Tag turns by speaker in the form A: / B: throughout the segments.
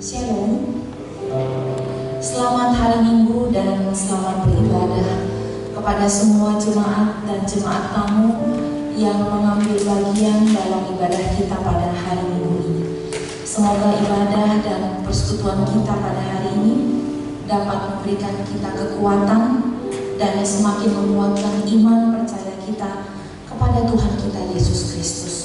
A: Shalom. Selamat hari Minggu dan selamat beribadah kepada semua jemaat dan jemaat tamu yang mengambil bagian dalam ibadah kita pada hari Minggu ini. Semoga ibadah dan persekutuan kita pada hari ini dapat memberikan kita kekuatan dan semakin menguatkan iman percaya kita kepada Tuhan kita Yesus Kristus.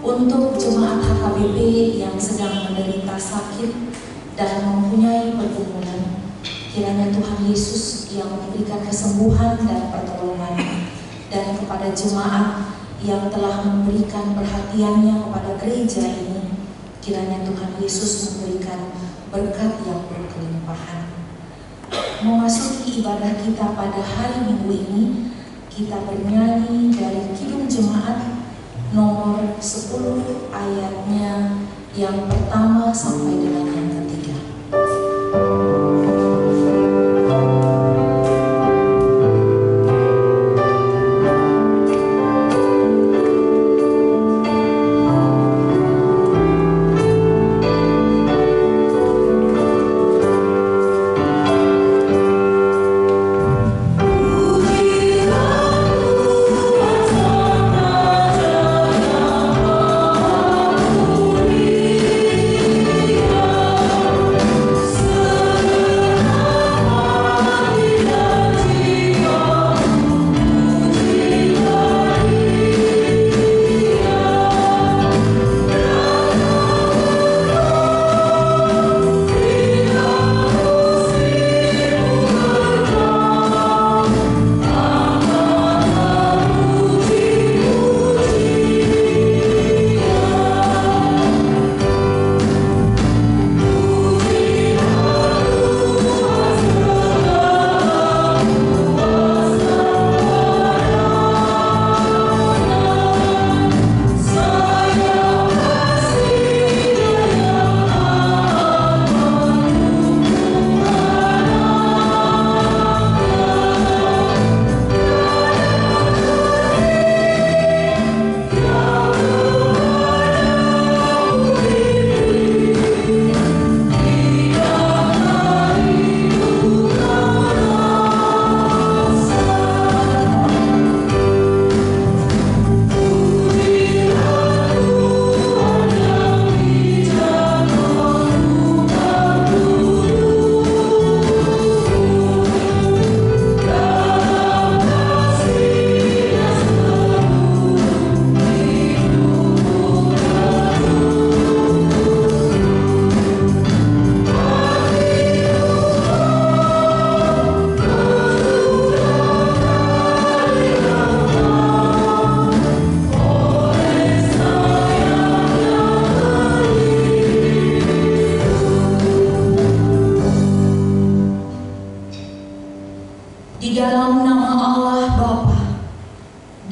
A: Untuk jemaat HKBP yang sedang menderita sakit dan mempunyai pergumulan, kiranya Tuhan Yesus yang memberikan kesembuhan dan pertolongan. Dan kepada jemaat yang telah memberikan perhatiannya kepada gereja ini, kiranya Tuhan Yesus memberikan berkat yang berkelimpahan. Memasuki ibadah kita pada hari Minggu ini, kita bernyanyi dari Kidung Jemaat nomor 10 ayatnya yang pertama sampai dengan yang ketiga. Di dalam nama Allah Bapa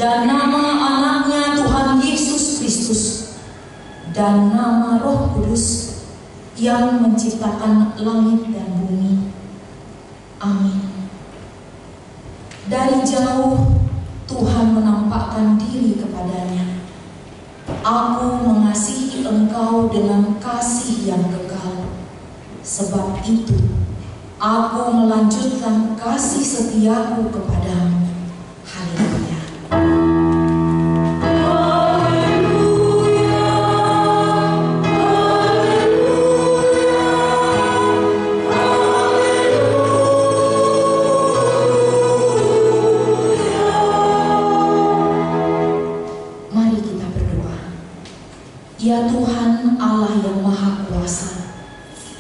A: dan nama anaknya Tuhan Yesus Kristus dan nama Roh Kudus yang menciptakan langit dan bumi. Amin. Dari jauh Tuhan menampakkan diri kepadanya. Aku mengasihi engkau dengan kasih yang kekal. Sebab itu aku melanjutkan kasih setiaku kepadamu. Haleluya. Mari kita berdoa. Ya Tuhan Allah yang Maha Kuasa,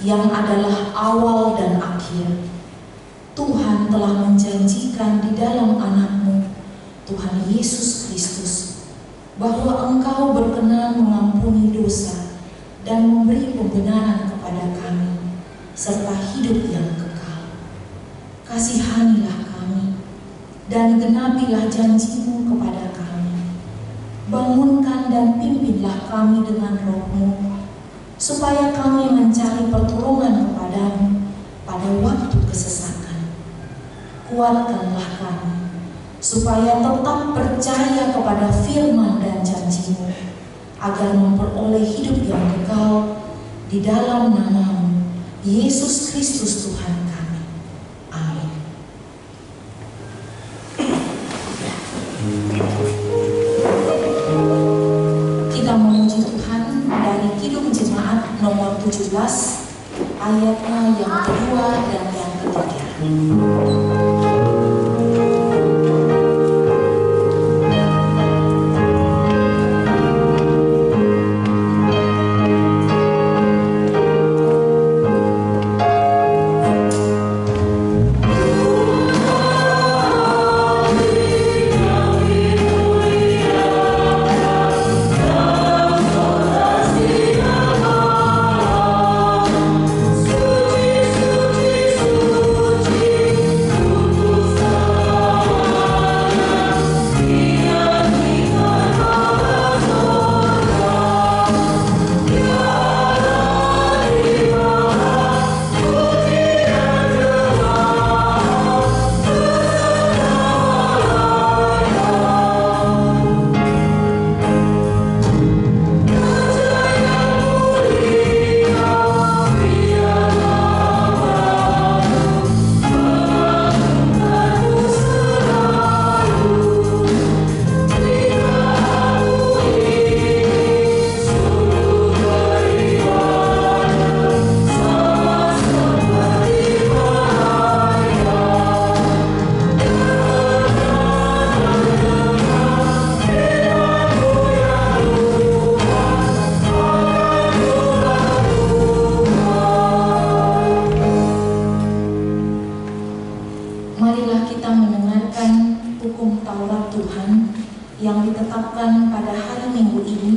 A: yang adalah awal dan akhir, Tuhan telah menjanjikan di dalam anak-Mu, Tuhan Yesus Kristus, bahwa Engkau berkenan mengampuni dosa dan memberi pembenaran kepada kami, serta hidup yang kekal. Kasihanilah kami, dan genapilah janji-Mu kepada kami. Bangunkan dan pimpinlah kami dengan Roh-Mu, supaya kami mencari pertolongan kepadamu pada waktu kesesakan. Kuatkanlah kami, supaya tetap percaya kepada firman dan janji-Mu, agar memperoleh hidup yang kekal di dalam nama-Mu. Yesus Kristus Tuhan kami. Amin. Kita memuji Tuhan dari Kidung Jemaat nomor 17, ayatnya yang kedua dan yang ketiga. Marilah kita mendengarkan hukum Taurat Tuhan yang ditetapkan pada hari Minggu ini,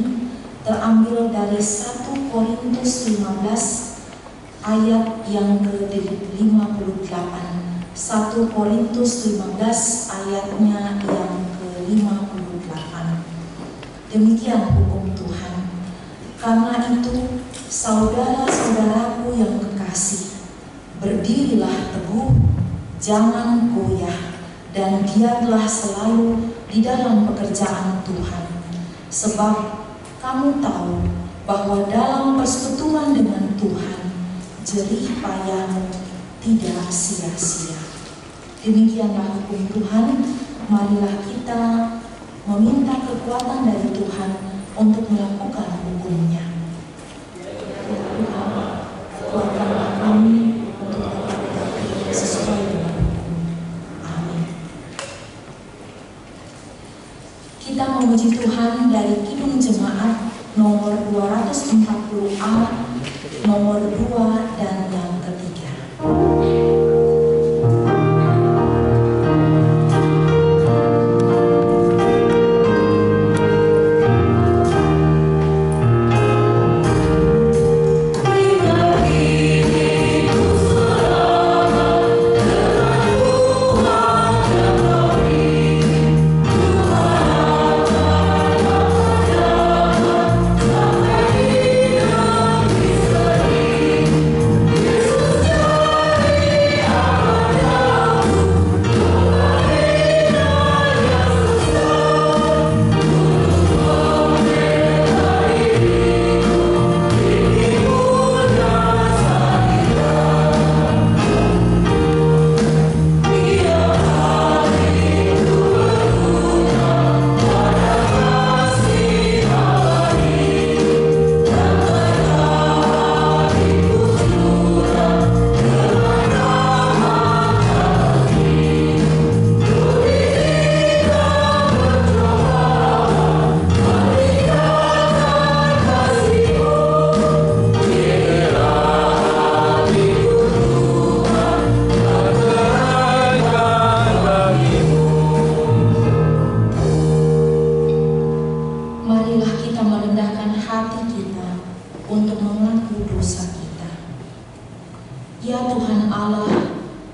A: terambil dari 1 Korintus 15 ayat yang ke-58. 1 Korintus 15 ayatnya yang ke-58. Demikian hukum Tuhan. Karena itu, saudara-saudaraku yang kekasih, berdirilah teguh, jangan goyah, dan giatlah selalu di dalam pekerjaan Tuhan. Sebab kamu tahu bahwa dalam persekutuan dengan Tuhan, jerih payahmu tidak sia-sia. Demikianlah hukum Tuhan. Marilah kita meminta kekuatan dari Tuhan untuk melakukan hukumnya. Tuhan, kuatkanlah kami untuk dapat sesuai dengan hukum. Amin. Kita memuji Tuhan dari Kidung Jemaat nomor 240A, nomor 2 dan yang ketiga.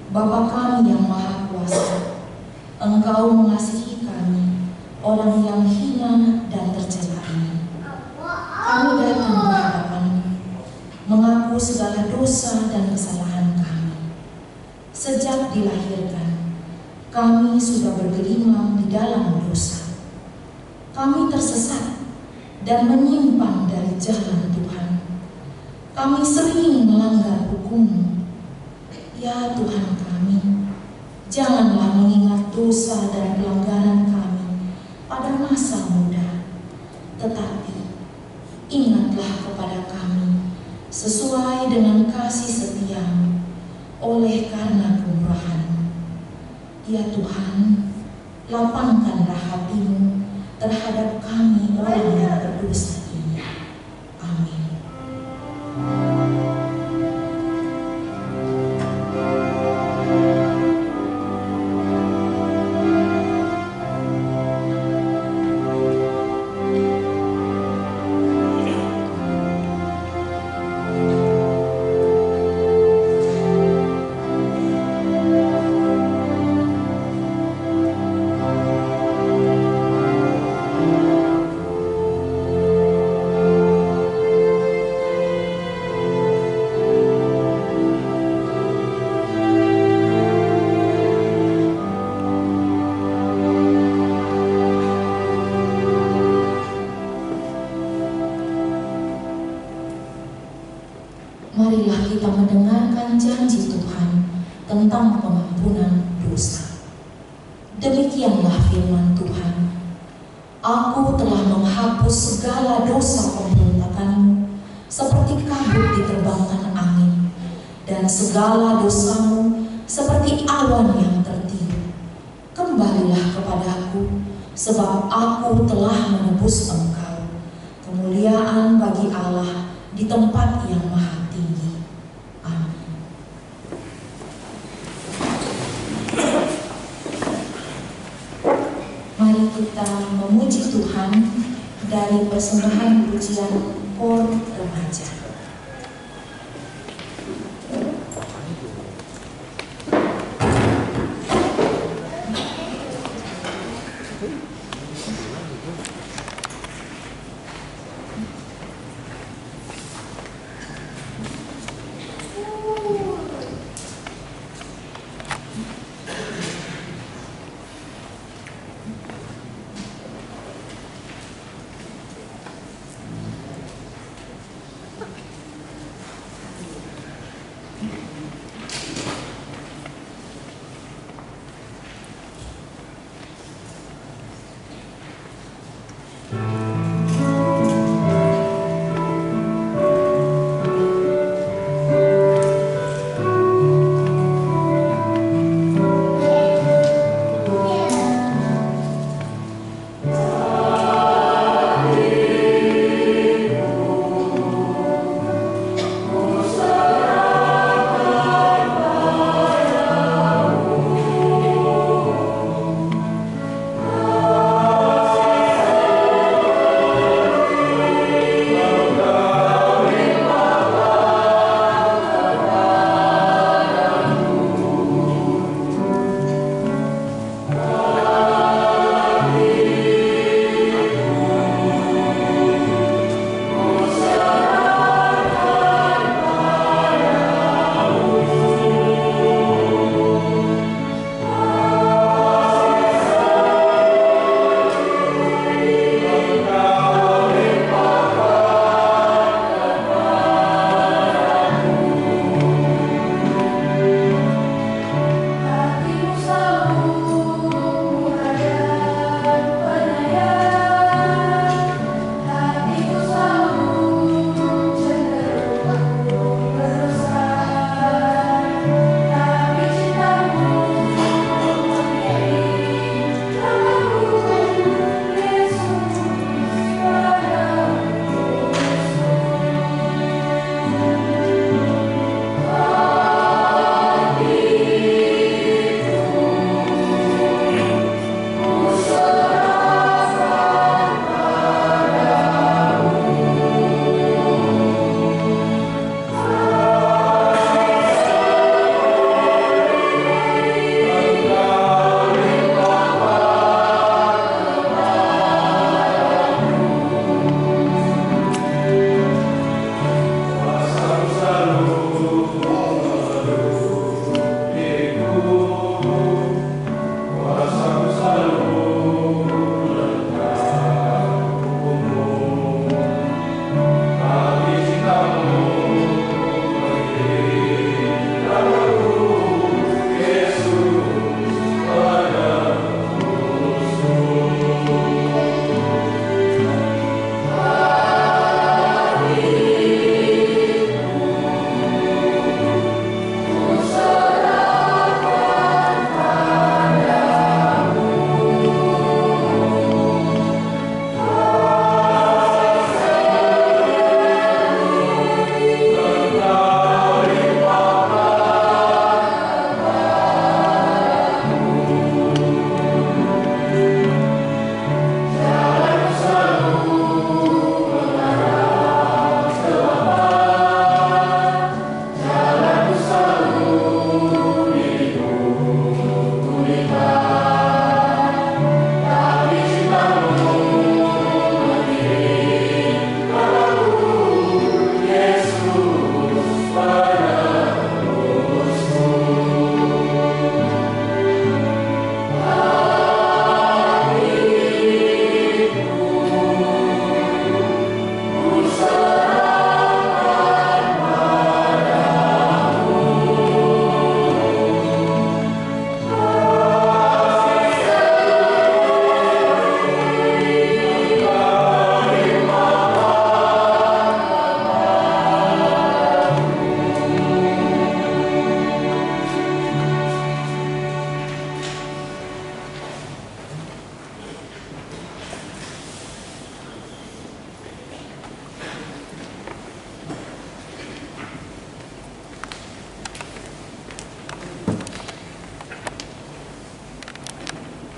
A: Bapa kami yang Maha Kuasa, Engkau mengasihi kami, orang yang hina dan tercela ini. Kami datang menghadap-Mu, mengaku segala dosa dan kesalahan kami. Sejak dilahirkan, kami sudah bergelimang di dalam dosa. Kami tersesat dan menyimpang dari jalan Tuhan. Kami sering melanggar hukum Ya Tuhan kami, janganlah mengingat dosa dan pelanggaran kami pada masa muda, tetapi ingatlah kepada kami sesuai dengan kasih setia-Mu oleh karena kemurahan-Mu. Ya Tuhan, lapangkanlah hati-Mu terhadap kami orang yang berdosa ini. Amin. Marilah kita mendengarkan janji Tuhan tentang pengampunan dosa. Demikianlah firman Tuhan. Aku telah menghapus segala dosa pemberontakanmu seperti kabut diterbangkan angin, dan segala dosamu seperti awan yang tertiup. Kembalilah kepadaku, sebab aku telah menebus engkau. Kemuliaan bagi Allah di tempat yang maha tinggi. Amin. Mari kita memuji Tuhan dari persembahan pujian Kor Remaja.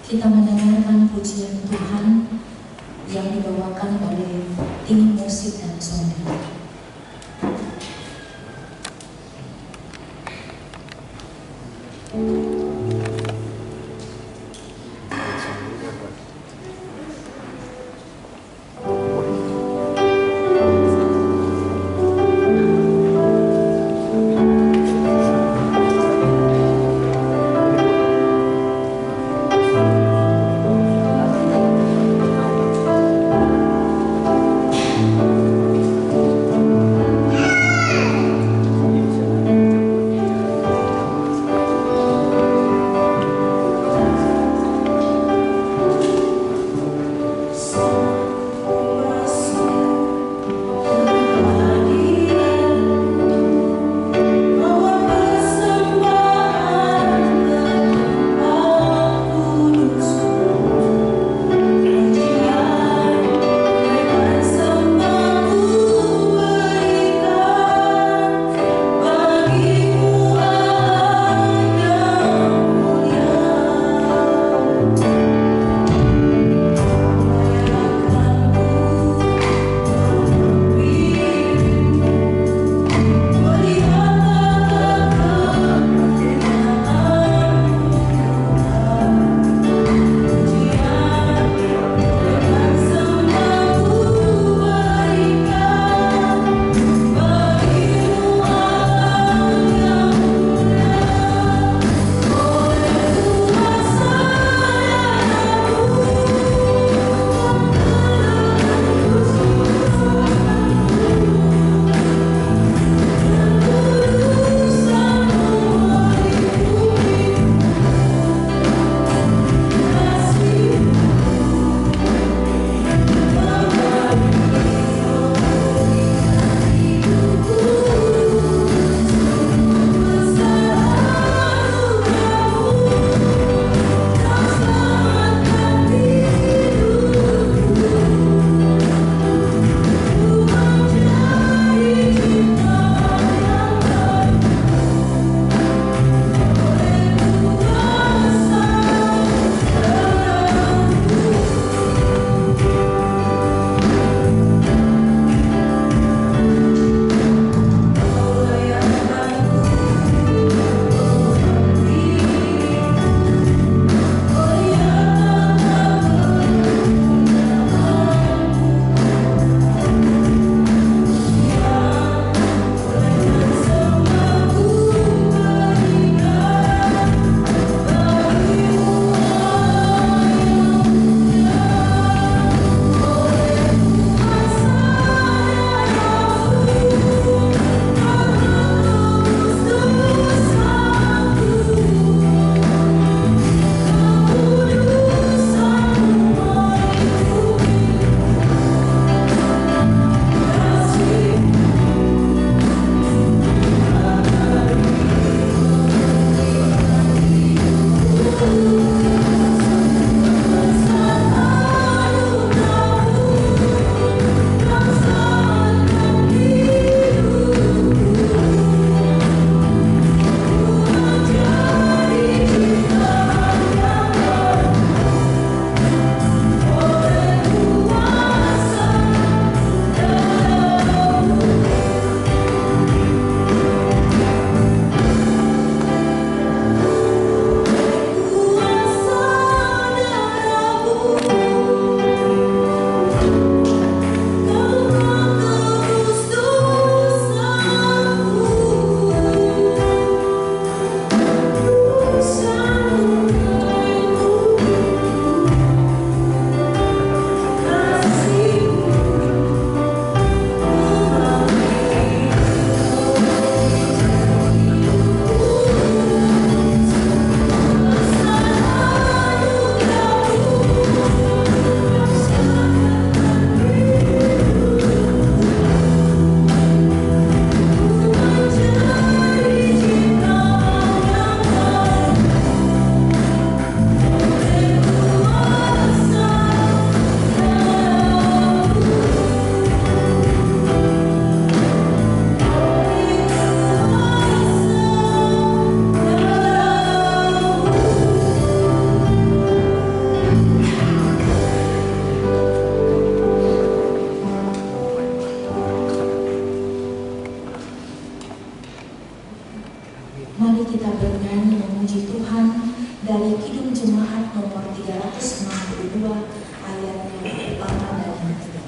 A: kita mendengarkan pujian Tuhan yang dibawakan oleh tim musik dan sonda. Mari kita bernyanyi memuji Tuhan dari Kidung Jemaat nomor 362 ayatnya pertama dan yang ketiga.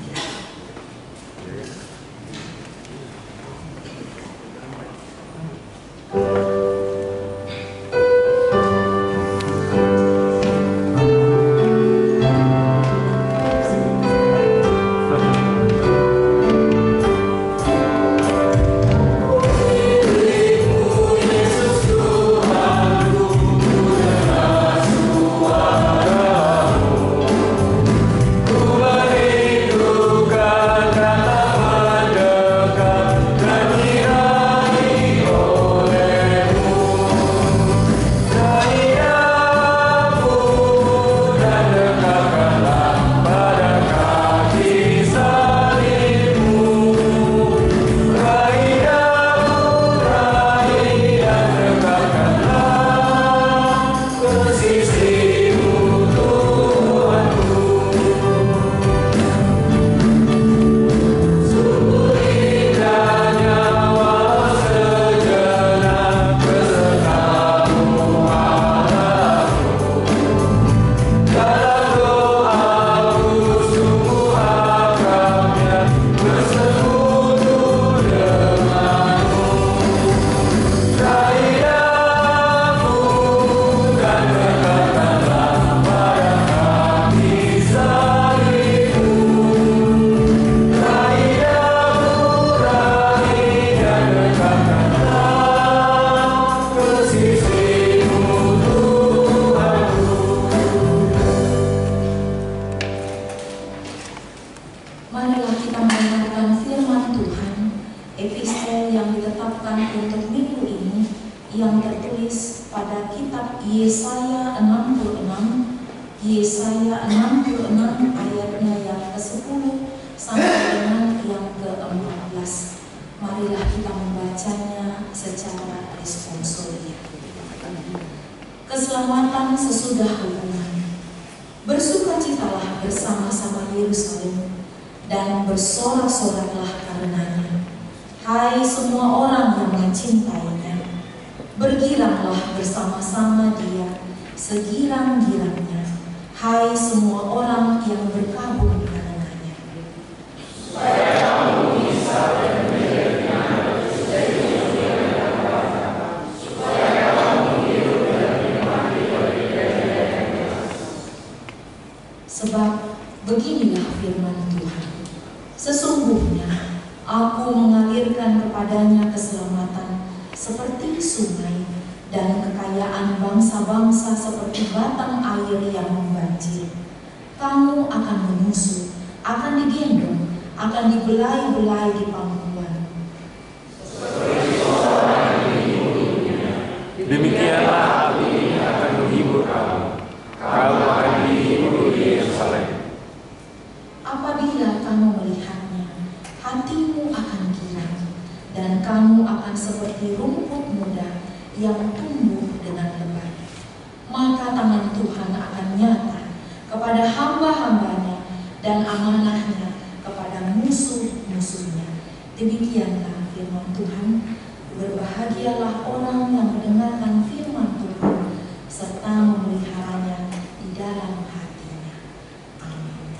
A: Marilah kita mendengarkan firman Tuhan, epistel yang ditetapkan untuk minggu ini, yang tertulis pada kitab Yesaya 66 ayatnya yang ke-10 sampai dengan yang ke-14. Marilah kita membacanya secara responsorial. Keselamatan sesudah hubungan. Bersukacitalah bersama-sama Yerusalem dan bersorak-soraklah karenanya, hai semua orang yang mencintainya. Bergiranglah bersama-sama dia segirang-girangnya, hai semua orang yang berkabung karenanya. Supaya kamu bisa mendengarnya, supaya kamu hidup dan nikmati bagi-bagi. Sebab beginilah firman Tuhan. Sesungguhnya aku mengalirkan kepadanya keselamatan seperti sungai dan kekayaan bangsa-bangsa seperti batang air yang membanjir. Kamu akan menyusu, akan digendong, akan dibelai-belai di pangkuan. Seperti orang yang menghiburnya, demikianlah aku ini akan menghibur kamu. Kamu akan dihibur di Yerusalem. Apabila kamu melihatnya, hatimu akan girang, dan kamu akan seperti rumput muda yang tumbuh dengan lebat. Maka tangan Tuhan akan nyata kepada hamba-hambanya dan amanahnya kepada musuh-musuhnya. Demikianlah firman Tuhan. Berbahagialah orang yang mendengarkan firman Tuhan serta memeliharanya di dalam hatinya. Amin.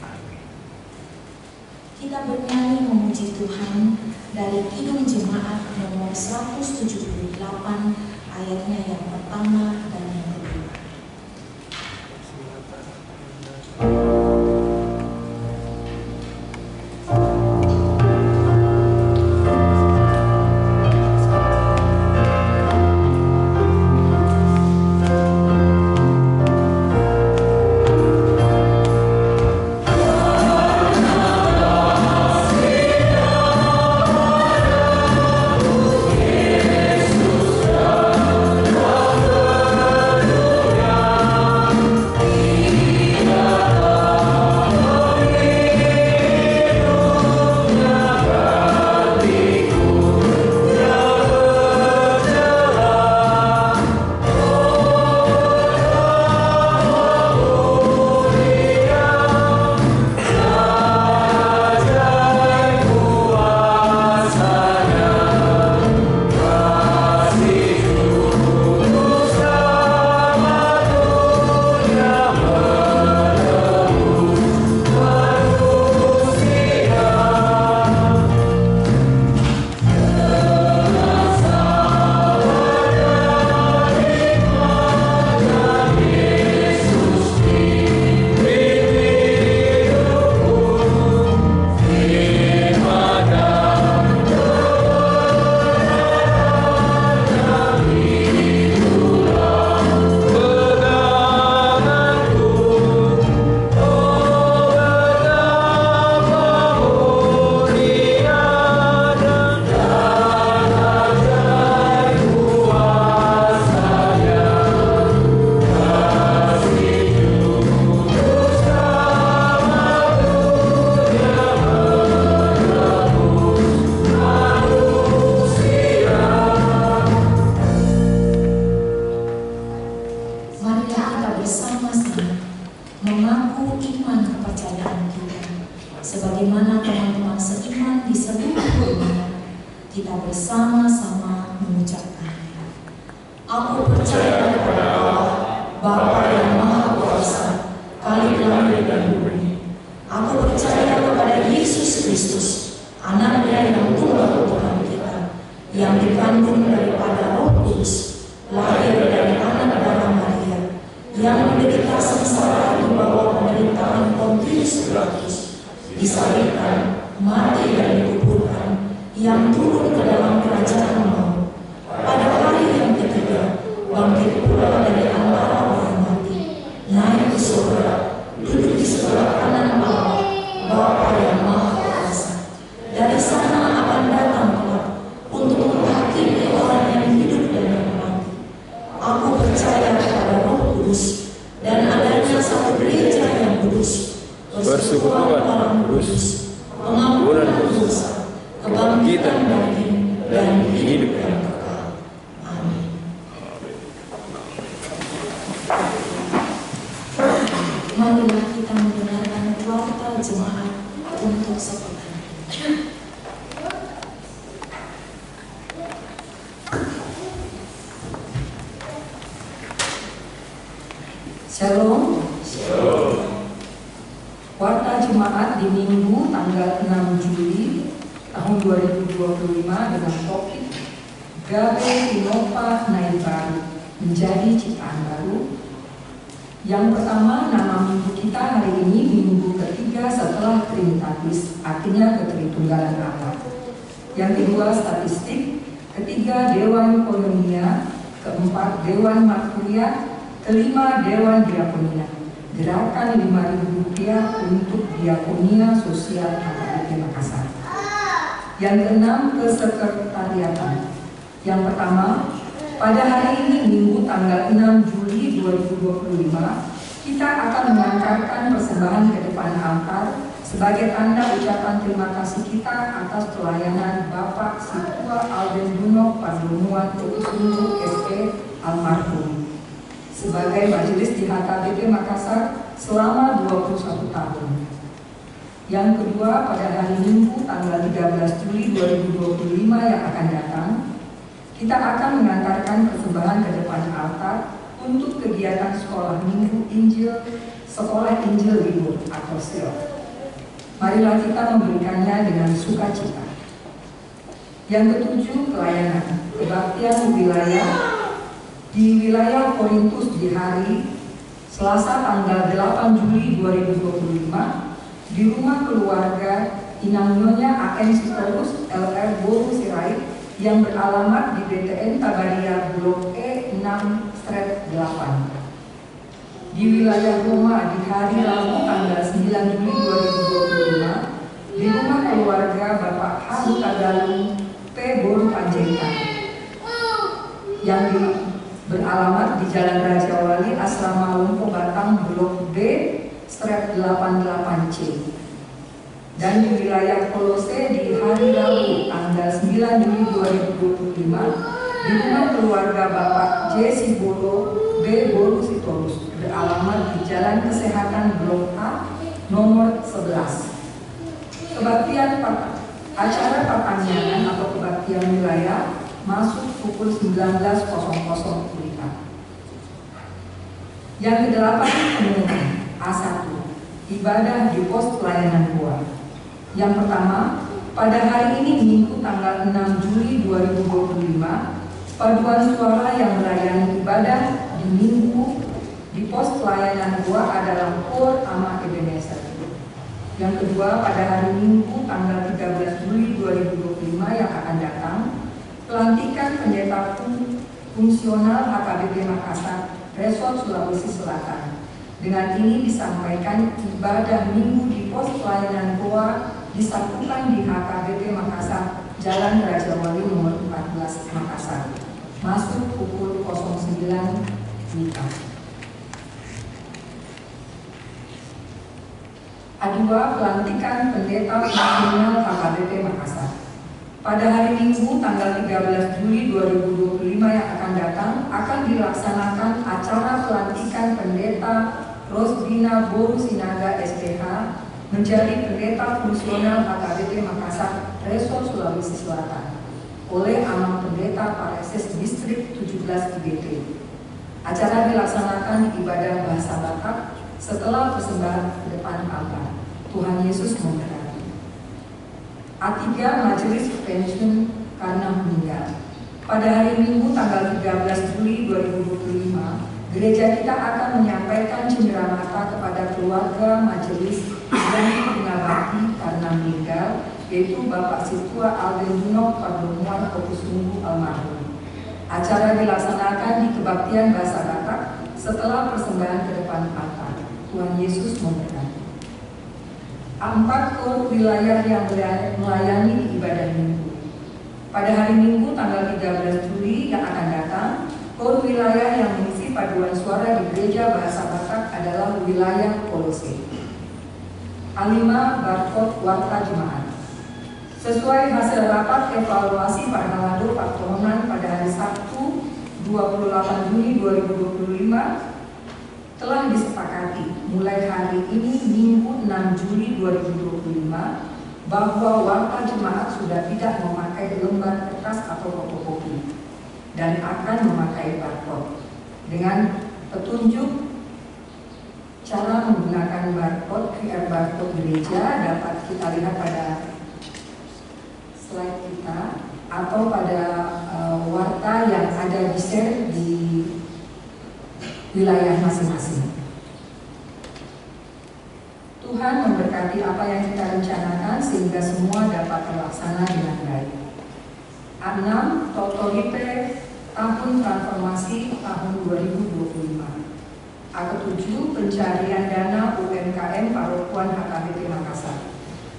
A: Kita bernyanyi memuji Tuhan dari Kidung Jemaat nomor 178 ayatnya yang pertama dan yang kedua. bersama-sama mengucapkannya. Aku percaya kepada Allah, Bapa yang Maha Kuasa, Khalik langit dan bumi. Aku percaya kepada Yesus Kristus, Anaknya yang tunggal Tuhan kita, yang dikandung daripada Roh Kudus, lahir dari anak darah Maria, yang menderita sengsara di bawah pemerintahan Pontius Pilatus, disalibkan, mati dan dikuburkan, yang turun ke dalam kerajaan maut. Pada hari yang ketiga, bangkit pula dari antara orang mati, naik ke surga, duduk di sebelah kanan Allah, Bapa yang Maha Kuasa. Dari sana akan datang kelak untuk menghakimi orang yang hidup dan yang mati. Aku percaya kepada Roh Kudus dan adanya satu gereja yang kudus, persekutuan orang kudus, pengampunan dosa, kebangkitan daging, dan hidup yang kekal. Amin. Marilah kita mendengarkan warta jemaat untuk sepekan.
B: Shalom. Warta jemaat di Minggu tanggal 6 Juli tahun 2025 dengan topik Gabe Innova Naik Baru menjadi ciptaan baru. Yang pertama, nama minggu kita hari ini minggu ketiga setelah Trinitatis, artinya keteritunggalan Allah. Yang kedua, statistik. Ketiga, Dewan Koinonia. Keempat, Dewan Marturia. Kelima, Dewan Diakonia. Gerakan Rp5.000 untuk Diakonia Sosial HKBP Makassar. Yang keenam, kesekretariatan. Yang pertama, pada hari ini Minggu tanggal 6 Juli 2025, kita akan mengantarkan persembahan ke depan altar sebagai tanda ucapan terima kasih kita atas pelayanan Bapak Situa Alden Dunok Pardomuan Tekusunggu SE almarhum sebagai majelis di HKBP Makassar selama 21 tahun. Yang kedua, pada hari Minggu tanggal 13 Juli 2025 yang akan datang, kita akan mengantarkan persembahan ke depan altar untuk kegiatan sekolah Minggu Injil, Sekolah Injil Libur atau SIL. Marilah kita memberikannya dengan sukacita. Yang ketujuh, pelayanan kebaktian wilayah di wilayah Korintus di hari Selasa tanggal 8 Juli 2025 di rumah keluarga Inang Nyonya A.M. Sitorus LR Boru Sirait yang beralamat di BTN Tabaria Blok E 6/8 di wilayah Roma di hari Rabu tanggal 9 Juli 2025 di rumah keluarga Bapak Haru Tagalung P. Boru Panjaitan yang beralamat di Jalan Raja Wali Asrama Lompo Batang Blok B/88C dan di wilayah Kolose di hari Rabu tanggal 9 Juli 2025 di rumah keluarga Bapak J. Sibolo B. Boru Sitorus beralamat di Jalan Kesehatan Blok A nomor 11. Kebaktian acara pertanian atau kebaktian wilayah masuk pukul 19.00 WIB. Yang kedelapan, pengumuman A1 ibadah di pos pelayanan gua. Yang pertama, pada hari ini Minggu tanggal 6 Juli 2025, paduan suara yang melayani ibadah di Minggu di pos pelayanan gua adalah Kor Ama Ebenezer. Yang kedua, pada hari Minggu tanggal 13 Juli 2025 yang akan datang, pelantikan pendeta fungsional HKBP Makassar, Resort Sulawesi Selatan. Dengan ini disampaikan ibadah Minggu di pos pelayanan goa disatukan di HKBP Makassar, Jalan Raja Wali nomor 14 Makassar. Masuk pukul 09 WIB. A2, pelantikan pendeta fungsional HKBP Makassar. Pada hari Minggu tanggal 13 Juli 2025 yang akan datang akan dilaksanakan acara pelantikan pendeta Rosbina Boru Sinaga SPH menjadi pendeta fungsional HKBP Makassar, Resort Sulawesi Selatan. oleh Amang Pendeta Pareses Distrik 17 IBT. Acara dilaksanakan di ibadah bahasa Batak setelah persembahan ke depan altar. Tuhan Yesus memberkati. A3 Majelis Pensiun karena meninggal. Pada hari Minggu tanggal 13 Juli 2025, gereja kita akan menyampaikan cenderamata kepada keluarga majelis yang mengabdi karena meninggal, yaitu Bapak Situa Aldenino Padomuan Kokusunggu almarhum. Acara dilaksanakan di kebaktian bahasa Batak setelah persembahan ke depan altar. Tuhan Yesus memberkati. A4 KOR wilayah yang melayani di ibadah Minggu. Pada hari Minggu tanggal 13 Juli yang akan datang, KOR wilayah yang mengisi paduan suara di gereja bahasa Batak adalah wilayah Kolose. A5 Barcode Warta Jemaat. Sesuai hasil rapat evaluasi Parhalado Paktohonan pada hari Sabtu 28 Juni 2025 telah disepakati mulai hari ini Minggu 6 Juli 2025 bahwa warta jemaat sudah tidak memakai lembar kertas atau fotokopi dan akan memakai barcode. Dengan petunjuk cara menggunakan barcode, QR barcode gereja dapat kita lihat pada slide kita atau pada warta yang ada di share di wilayah masing-masing. Tuhan memberkati apa yang kita rencanakan sehingga semua dapat terlaksana dengan baik. A6 Totoripe tahun transformasi tahun 2025. A7 pencarian dana UMKM Parokuan HKBP Makassar.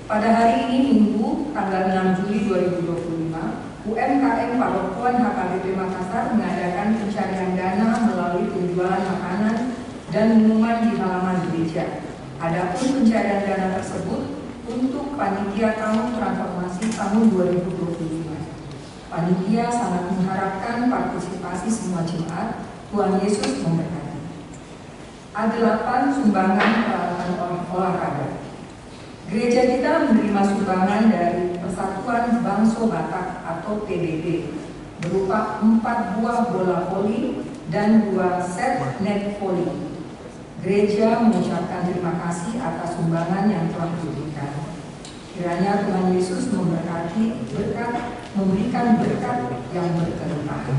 B: Pada hari ini Minggu tanggal 6 Juli 2025, UMKM Parokuan HKBP Makassar mengadakan pencarian dana melalui penjualan makanan dan minuman di halaman gereja. Adapun pencarian dana tersebut untuk panitia tahun transformasi tahun 2025. Panitia sangat mengharapkan partisipasi semua jemaat. Tuhan Yesus memberkati. A8 sumbangan peralatan olahraga. Gereja kita menerima sumbangan dari Persatuan Bangsa Batak atau PBB berupa 4 buah bola voli dan 2 set net voli. Gereja mengucapkan terima kasih atas sumbangan yang telah diberikan. Kiranya Tuhan Yesus memberkati memberikan berkat yang berkelimpahan.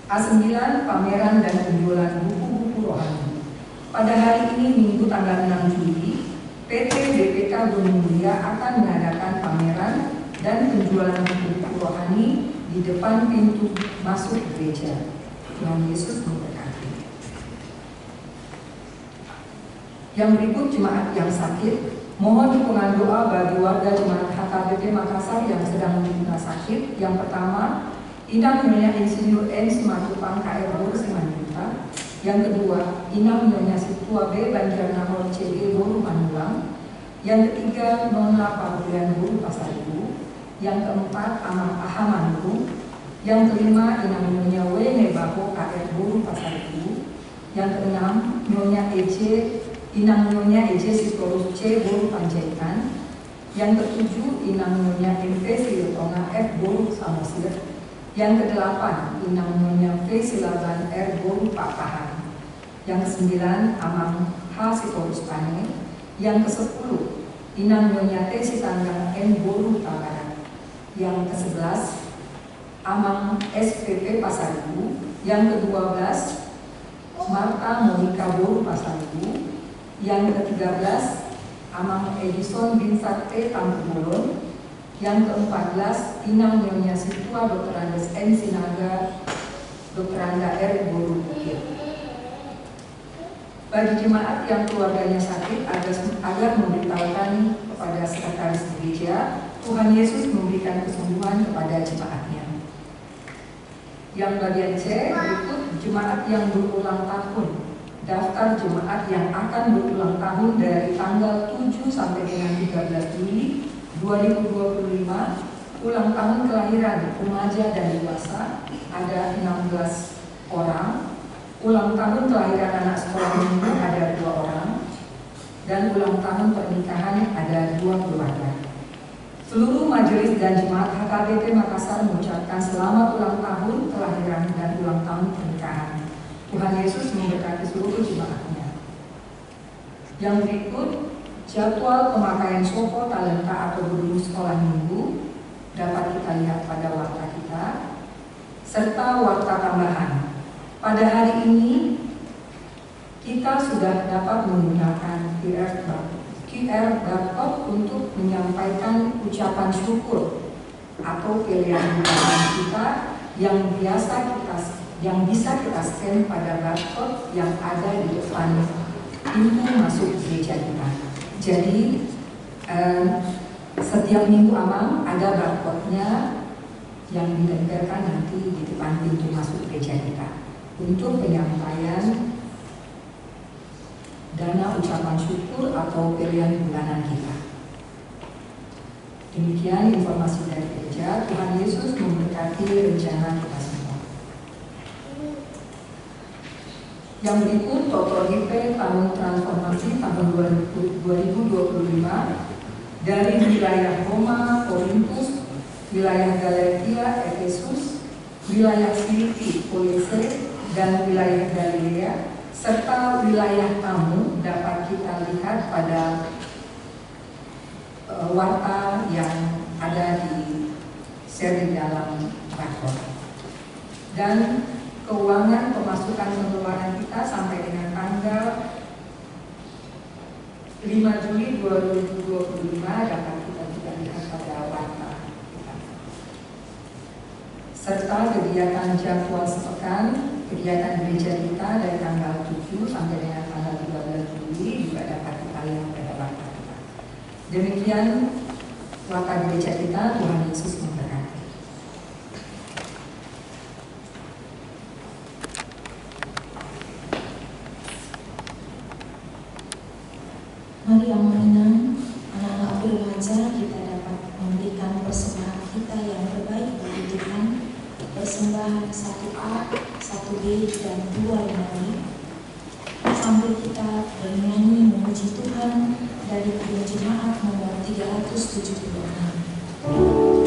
B: A9 pameran dan penjualan buku-buku rohani. Pada hari ini Minggu tanggal 6 Juli, PT BPK Gunung Mulia akan mengadakan pameran dan penjualan buku-buku rohani di depan pintu masuk gereja. Tuhan Yesus memberkati. Yang berikut jemaat yang sakit. Mohon dukungan doa bagi warga jemaat HKBP Makassar yang sedang menderita sakit. Yang pertama, Inang Nyonya Insinyur N. Simatupang KR Simanjuntak. Yang kedua, Inang Nyonya Situa B. Banjarnahor CG Boru Manulang. Yang ketiga, Nona Pabulian Boru Pasar Ibu. Yang keempat, Amang Aha Mandu. Yang kelima, Inang Nyonya W. Nebaho KR Boru Pasar Ibu. Yang keenam, Nyonya EJ Inang Nyonya EJ Sitorus C. Boru Panjaitan. Yang ketujuh, Inang Nyonya MP Silotonga F. Boru Samosir. Yang kedelapan, Inang Nyonya V. Silaban R. Boru Pakahan. Yang kesembilan, Amang H. Sitorus Pane. Yang kesepuluh, Inang Nyonya T. Sitanggang N. Boru Tangaran. Yang kesebelas, Amang SPP Pasar Ibu. Yang ke-12, Marta Monika Boru Pasar Ibu. Yang ke-13, Amang Edison Binsar T. Tampubolon. Yang ke-14, Inang Nyonya Situa Dr. Andes N. Sinaga Dr. Anda R. Boru Bukit. Bagi jemaat yang keluarganya sakit agar memberitahukan kepada sekretaris gereja, Tuhan Yesus memberikan kesembuhan kepada jemaatnya. Yang bagian C, berikut jemaat yang berulang tahun. Daftar jemaat yang akan berulang tahun dari tanggal 7 sampai dengan 13 Juli 2025, ulang tahun kelahiran remaja dan dewasa ada 16 orang, ulang tahun kelahiran anak sekolah minggu ada 2 orang, dan ulang tahun pernikahan ada 2 keluarga. Seluruh majelis dan jemaat HKBP Makassar mengucapkan selamat ulang tahun kelahiran dan ulang tahun pernikahan. Tuhan Yesus memberkati seluruh jemaatnya. Yang berikut, jadwal pemakaian soko talenta atau guru sekolah minggu dapat kita lihat pada warta kita, serta warta tambahan. Pada hari ini, kita sudah dapat menggunakan QR barcode untuk menyampaikan ucapan syukur atau pilihan bulanan kita yang bisa kita scan pada barcode yang ada di depan pintu masuk gereja kita. Jadi setiap minggu Amang ada barcode-nya yang ditempelkan nanti di depan pintu masuk gereja kita untuk penyampaian dana ucapan syukur atau pilihan bulanan kita. Demikian informasi dari gereja. Tuhan Yesus memberkati rencana kita semua. Yang berikut Totoripe tahun transformasi tahun 2025 dari wilayah Roma, Korintus, wilayah Galatia, Efesus, wilayah Filipi, Kolose, dan wilayah Galilea, serta wilayah tamu dapat kita lihat pada warta yang ada di share di dalam barcode. Dan keuangan pemasukan pengeluaran kita sampai dengan tanggal 5 Juli 2025 dapat kita juga lihat pada warta kita. Serta kegiatan jadwal sepekan, kegiatan gereja kita dari tanggal 7 sampai dengan tanggal 13 Juli juga dapat kita lihat pada warta kita. Demikian warta gereja kita. Tuhan Yesus memberkati.
A: Mari amanah anak-anak berwajar kita dapat memberikan persembahan kita yang terbaik bagi Tuhan. Persembahan 1A, 1B, dan 2 nyanyi. Sambil kita bernyanyi memuji Tuhan dari kedua jemaat nomor 376.
C: Oh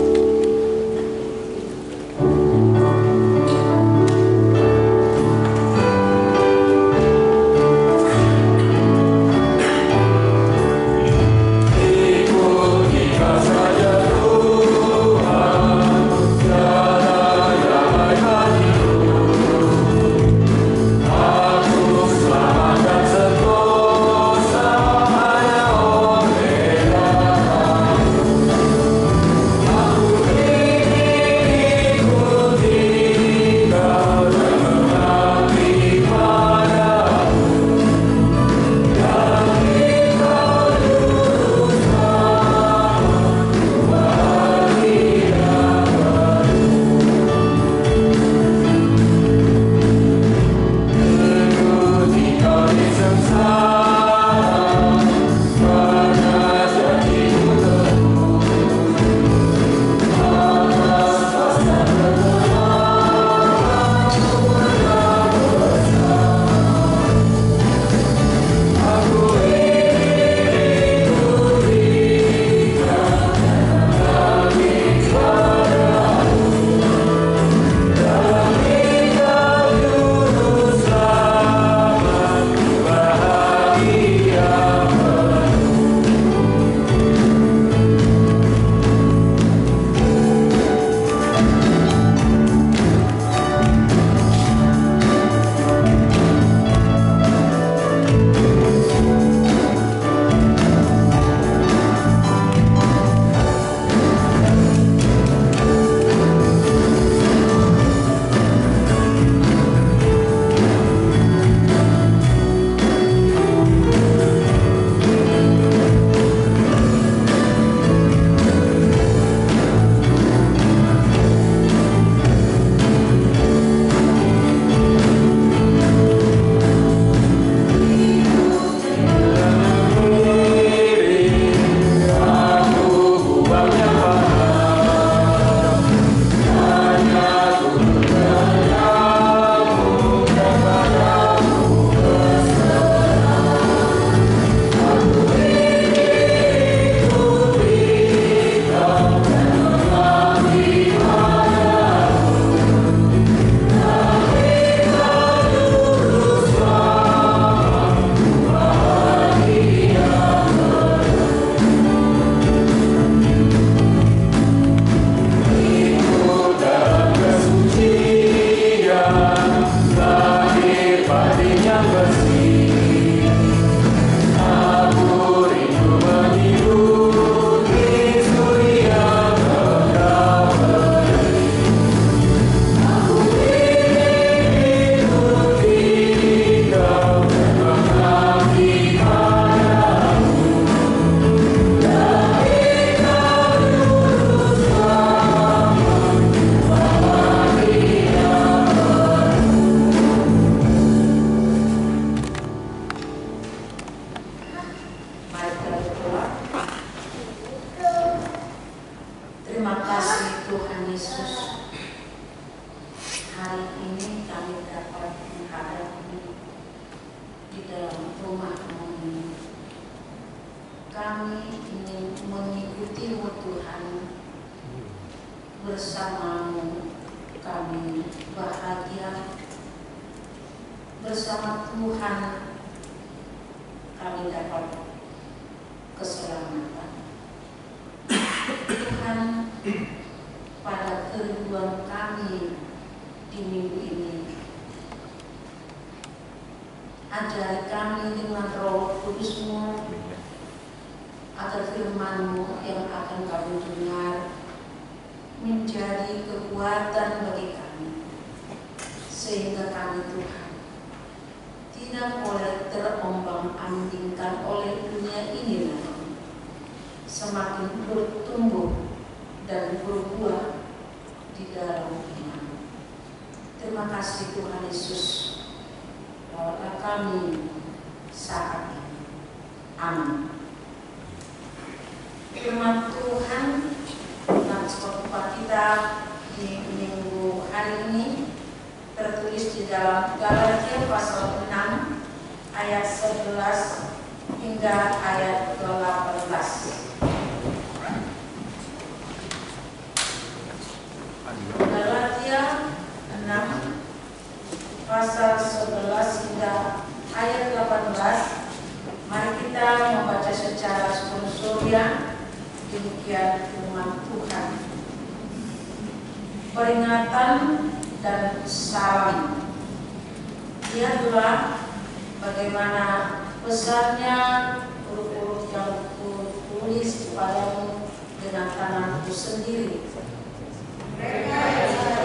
C: hari ini kami dapat menghadapi di dalam rumah-Mu ini. Kami ingin mengikuti-Mu Tuhan, bersama-Mu kami bahagia, bersama Tuhan kami dapat keselamatan. Tuhan, pada kerinduan kami di minggu ini, ajari kami dengan Roh Kudus-Mu agar firman-Mu yang akan kami dengar menjadi kekuatan bagi kami, sehingga kami Tuhan tidak boleh terombang-ambingkan oleh dunia ini lagi, semakin bertumbuh dan berbuah di dalam iman. Terima kasih Tuhan Yesus, rawatlah kami saat ini. Amin. Firman Tuhan dalam sebuah kita di minggu hari ini tertulis di dalam Galatia pasal 6 ayat 11 hingga ayat 18. Galatia 6 pasal 11 hingga ayat 18. Mari kita membaca secara sponsoria. Demikian firman Tuhan. Peringatan dan salam. Lihatlah bagaimana besarnya huruf-huruf yang kutulis kepadamu dengan tanganku sendiri. Mereka yang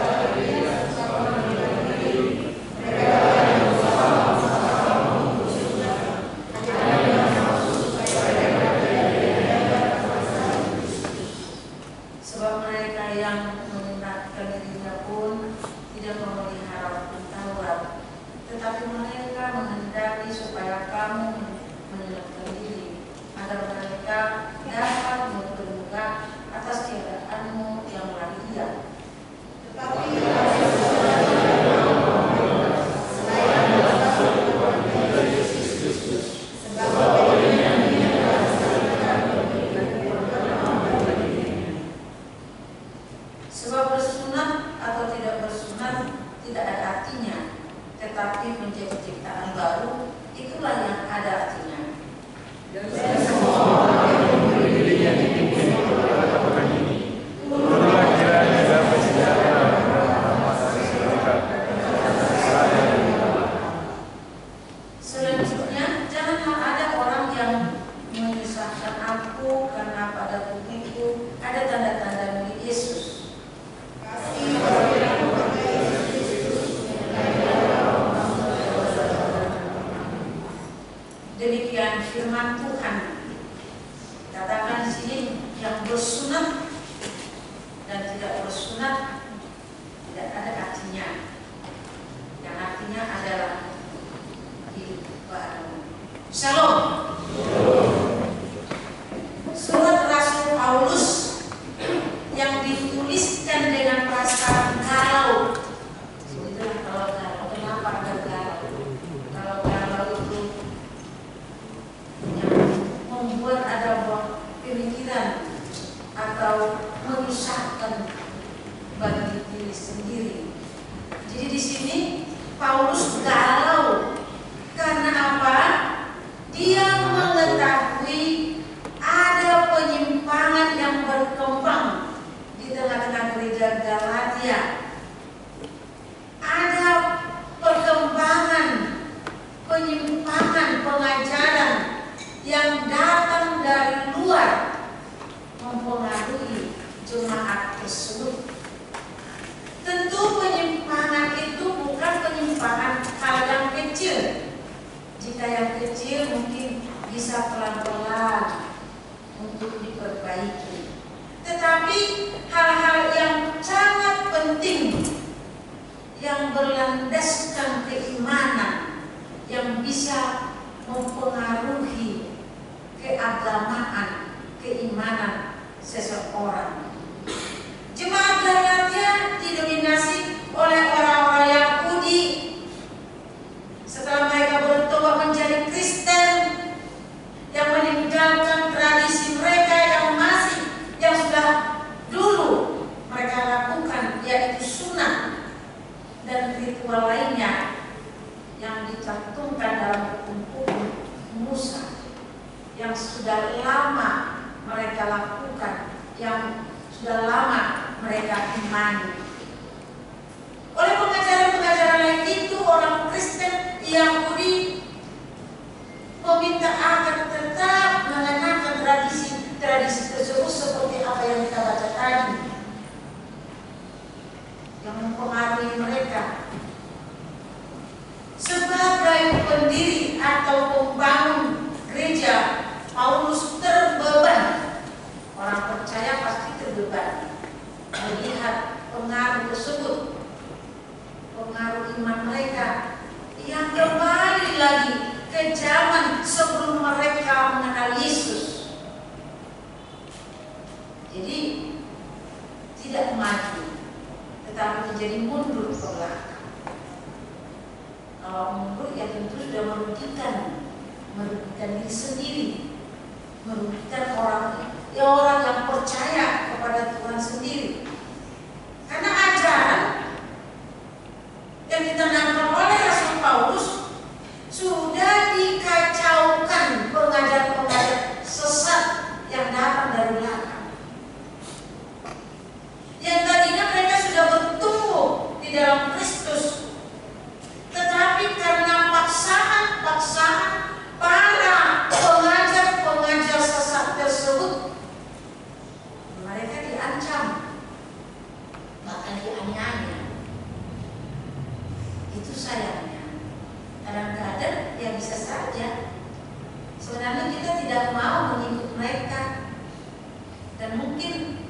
C: tetapi mereka menghendaki supaya kamu menyerahkan diri, agar mereka dapat bermuka atas keadaanmu yang lahiriah. Tetapi sebab bersunat atau tidak bersunat tidak ada artinya, tetapi menjadi ciptaan baru, itulah yang ada artinya. Dan semua orang yang memiliki kata-kata ini, turunlah kiranya dapat sejahtera dalam masa seketika. Selanjutnya, janganlah ada orang yang menyusahkan aku, karena pada tubuhku ada tanda-tanda milik Yesus. Demikian firman Tuhan. Katakan di sini yang bersunat dan tidak bersunat tidak ada artinya. Yang artinya adalah hidup baru. Shalom. Surat Rasul Paulus yang dituliskan dengan perasaan galau. Itulah kalau kenapa ada galau? Kalau galau itu membuat ada pemikiran atau menyusahkan bagi diri sendiri. Jadi di sini Paulus galau karena apa? Dia mengetahui ada penyimpangan yang berkembang di tengah-tengah gereja Galatia. Ada perkembangan penyimpangan pengajaran yang datang dari luar mempengaruhi jemaat tersebut. Tentu penyimpangan itu bukan penyimpangan hal yang kecil. Jika yang kecil mungkin bisa pelan-pelan untuk diperbaiki. Tetapi hal-hal yang sangat penting yang berlandaskan keimanan yang bisa mempengaruhi keagamaan, keimanan seseorang. Jemaat Galatia didominasi oleh orang-orang dan ritual lainnya yang dicantumkan dalam hukum Musa yang sudah lama mereka lakukan, yang sudah lama mereka imani. Oleh pengajaran-pengajaran lain itu, orang Kristen Yahudi meminta agar tetap mengenakan tradisi tersebut seperti apa yang kita baca tadi, yang mempengaruhi mereka. Sebagai pendiri atau pembangun gereja, Paulus terbeban. Orang percaya pasti terbeban melihat pengaruh tersebut, pengaruh iman mereka yang kembali lagi ke zaman sebelum mereka mengenal Yesus. Jadi tidak maju, tetapi menjadi mundur ke belakang. Kalau mundur ya tentu sudah merugikan diri sendiri, merugikan orang yang percaya kepada Tuhan sendiri. Karena ajaran yang ditanamkan oleh Rasul Paulus sudah dikacaukan pengajar-pengajar sesat yang datang dari belakang. Yang tadinya mereka sudah bertumbuh di dalam Kristus, tetapi karena paksaan para pengajar-pengajar sesat tersebut, mereka diancam, bahkan dianiaya. Itu sayangnya. Kadang-kadang ya bisa saja sebenarnya kita tidak mau mengikut mereka, dan mungkin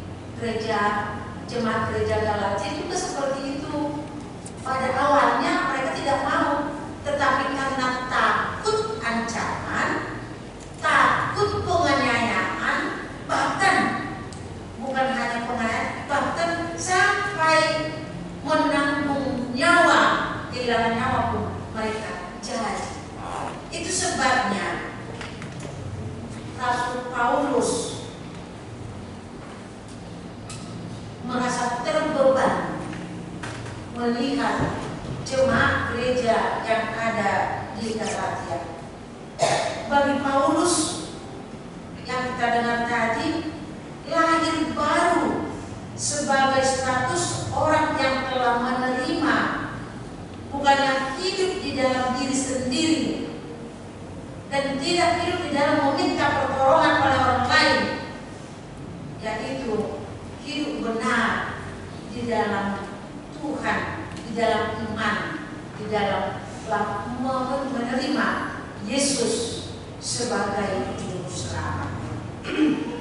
C: jemaat gereja Galatia juga seperti itu. Pada awalnya mereka tidak mau, tetapi karena takut ancaman, takut penganiayaan, bahkan bukan hanya penganiayaan, bahkan sampai menanggung nyawa, kehilangan nyawa pun mereka jadi. Itu sebabnya Rasul Paulus merasa terbeban melihat jemaat gereja yang ada di Galatia. Bagi Paulus yang kita dengar tadi, lahir baru sebagai status orang yang telah menerima, bukan yang hidup di dalam diri sendiri dan tidak hidup di dalam meminta pertolongan oleh orang lain, yaitu hidup benar di dalam Tuhan, di dalam iman, di dalam menerima Yesus sebagai juru selamat.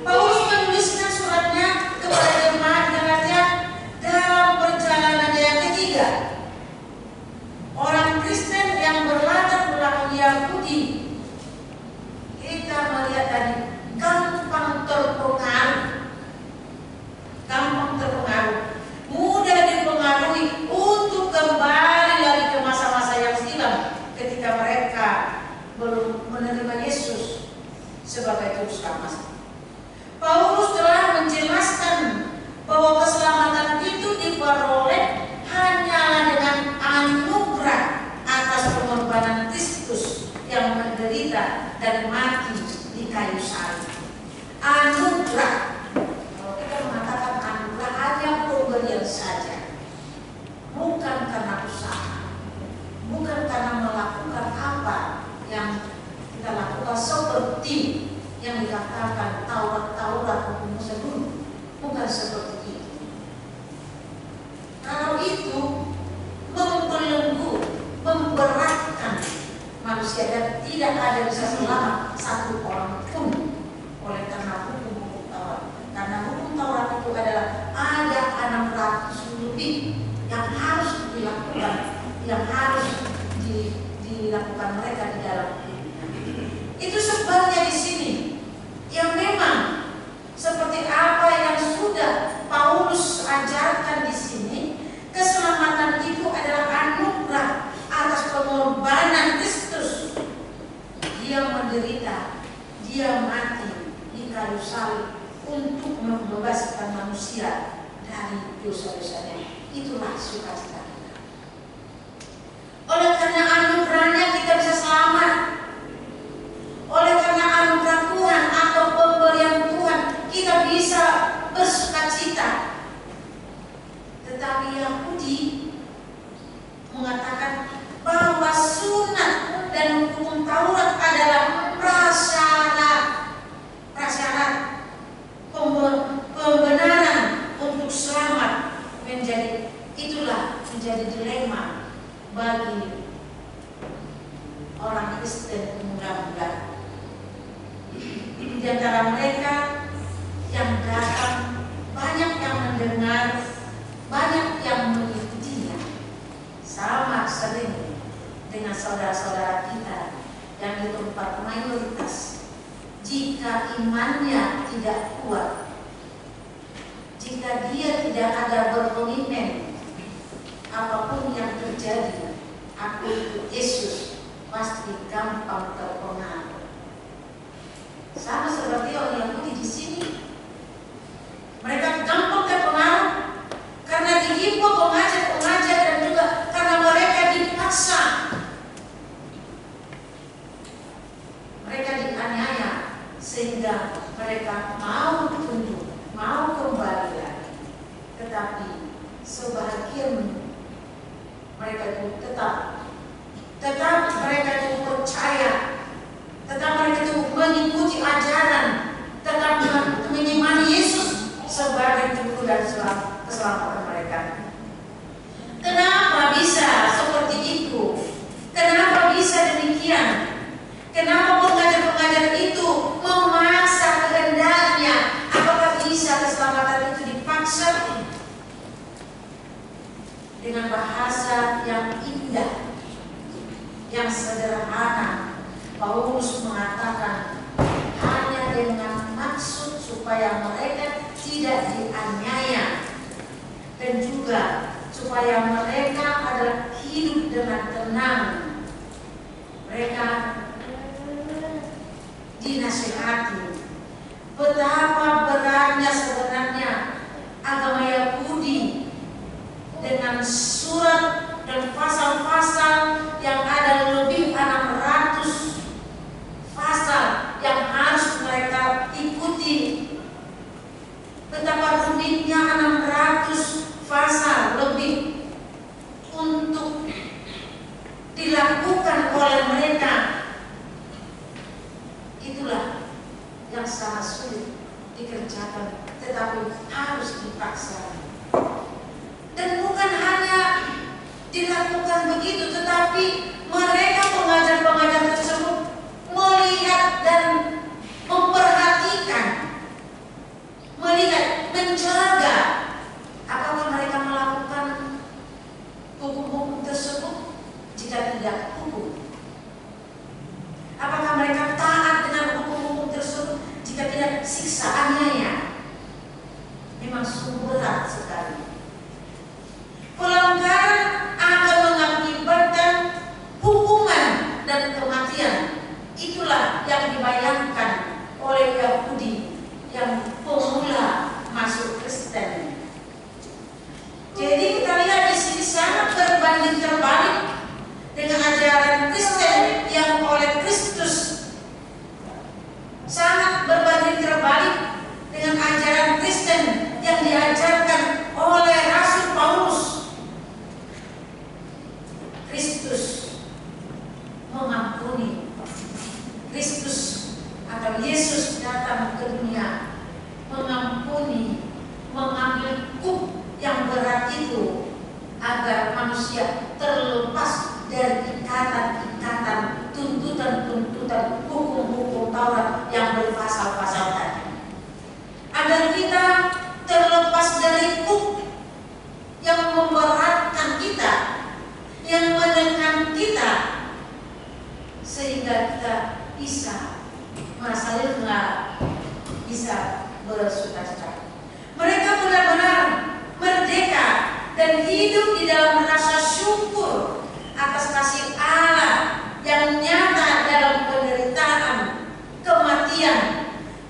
C: Paulus menuliskan suratnya kepada jemaat Galatia dalam perjalanan yang ketiga. Orang Kristen yang berlatar belakang Yahudi, kita melihat tadi, gampang terpengaruh, mudah dipengaruhi untuk kembali lagi ke masa-masa yang silam ketika mereka belum menerima Yesus sebagai juru selamat. Paulus telah menjelaskan bahwa keselamatan itu diperoleh hanyalah dengan anugerah atas pengorbanan Kristus yang menderita dan mati di kayu salib. Anugerah. Kalau kita mengatakan anugerah, hanya pemberian saja, bukan karena usaha, bukan karena melakukan apa yang kita lakukan seperti yang dikatakan Taurat hukum Musa dulu, bukan seperti itu. Kalau itu membelenggu, memberatkan manusia dan tidak ada bisa selamat satu orang pun oleh karena hukum Taurat. Karena hukum Taurat itu adalah ada 600 lebih yang harus dilakukan, yang harus dilakukan mereka di dalam hidupnya. Itu sebabnya di sini yang memang seperti apa yang sudah Paulus ajarkan di sini, keselamatan itu adalah anugerah atas pengorbanan Kristus. Dia menderita, dia mati di kayu salib untuk membebaskan manusia dari dosa-dosanya. Itulah sukacita kita. mengatakan bahwa sunat dan hukum Taurat adalah prasyarat pembenaran untuk selamat. Itulah menjadi dilema bagi orang Kristen muda-muda. Di antara mereka yang datang, banyak yang mendengar, banyak yang mengikutinya. Sama sering dengan saudara-saudara kita yang di tempat mayoritas. Jika imannya tidak kuat, jika dia tidak ada berkomitmen, apapun yang terjadi, aku ikut Yesus, pasti gampang terpengaruh. Sama seperti orang Yahudi di sini, mereka gampang terpengaruh karena dihimbau pengajar-pengajar dan juga karena mereka dipaksa, mereka dianiaya sehingga mereka mau tunduk, mau kembali lagi. Tetapi sebahagian mereka itu tetap mereka itu percaya, tetap mereka itu mengikuti ajaran, tetap mengimani Yesus sebagai juru dan keselamatan mereka. Kenapa bisa seperti itu? Kenapa bisa demikian? Kenapa pengajar-pengajar itu memaksa kehendaknya? Apakah bisa keselamatan itu dipaksa? Dengan bahasa yang indah, yang sederhana, Paulus mengatakan hanya dengan maksud supaya mereka tidak dianiaya dan juga supaya mereka adalah hidup dengan tenang. Mereka dinasihati betapa beratnya sebenarnya agama Yahudi dengan surat dan pasal-pasal yang ada lebih 600 pasal yang harus mereka ikuti. Betapa rumitnya 600 pasal lebih untuk dilakukan oleh mereka. Itulah yang sangat sulit dikerjakan, tetapi harus dipaksa. Dan bukan hanya dilakukan begitu, tetapi mereka pengajar-pengajar tersebut melihat dan memperhatikan, melihat, menjaga apakah mereka melakukan hukum-hukum tersebut. Jika tidak, hukum. Apakah mereka taat dengan hukum-hukum tersebut? Jika tidak, siksa, aniaya. Memang sungguh berat sekali. Pelanggaran akan mengakibatkan hukuman dan kematian. Itulah yang dibayangkan oleh Yahudi yang pemula masuk Kristen. Jadi kita lihat di sini sangat berbanding terbalik dengan ajaran Kristen yang oleh Kristus, sangat berbanding terbalik dengan ajaran Kristen yang diajarkan oleh Rasul Paulus. Kristus mengampuni. Kristus atau Yesus datang ke dunia mengampuni, mengambil kuk yang berat itu agar manusia terlepas dari ikatan-ikatan, tuntutan-tuntutan, hukum-hukum Taurat yang berpasal-pasal tadi. Agar kita terlepas dari kuk yang memberatkan kita, yang menekan kita, sehingga kita bisa merasa lega, bisa bersukacita. Mereka benar-benar merdeka dan hidup di dalam rasa syukur atas kasih Allah yang nyata dalam penderitaan, kematian,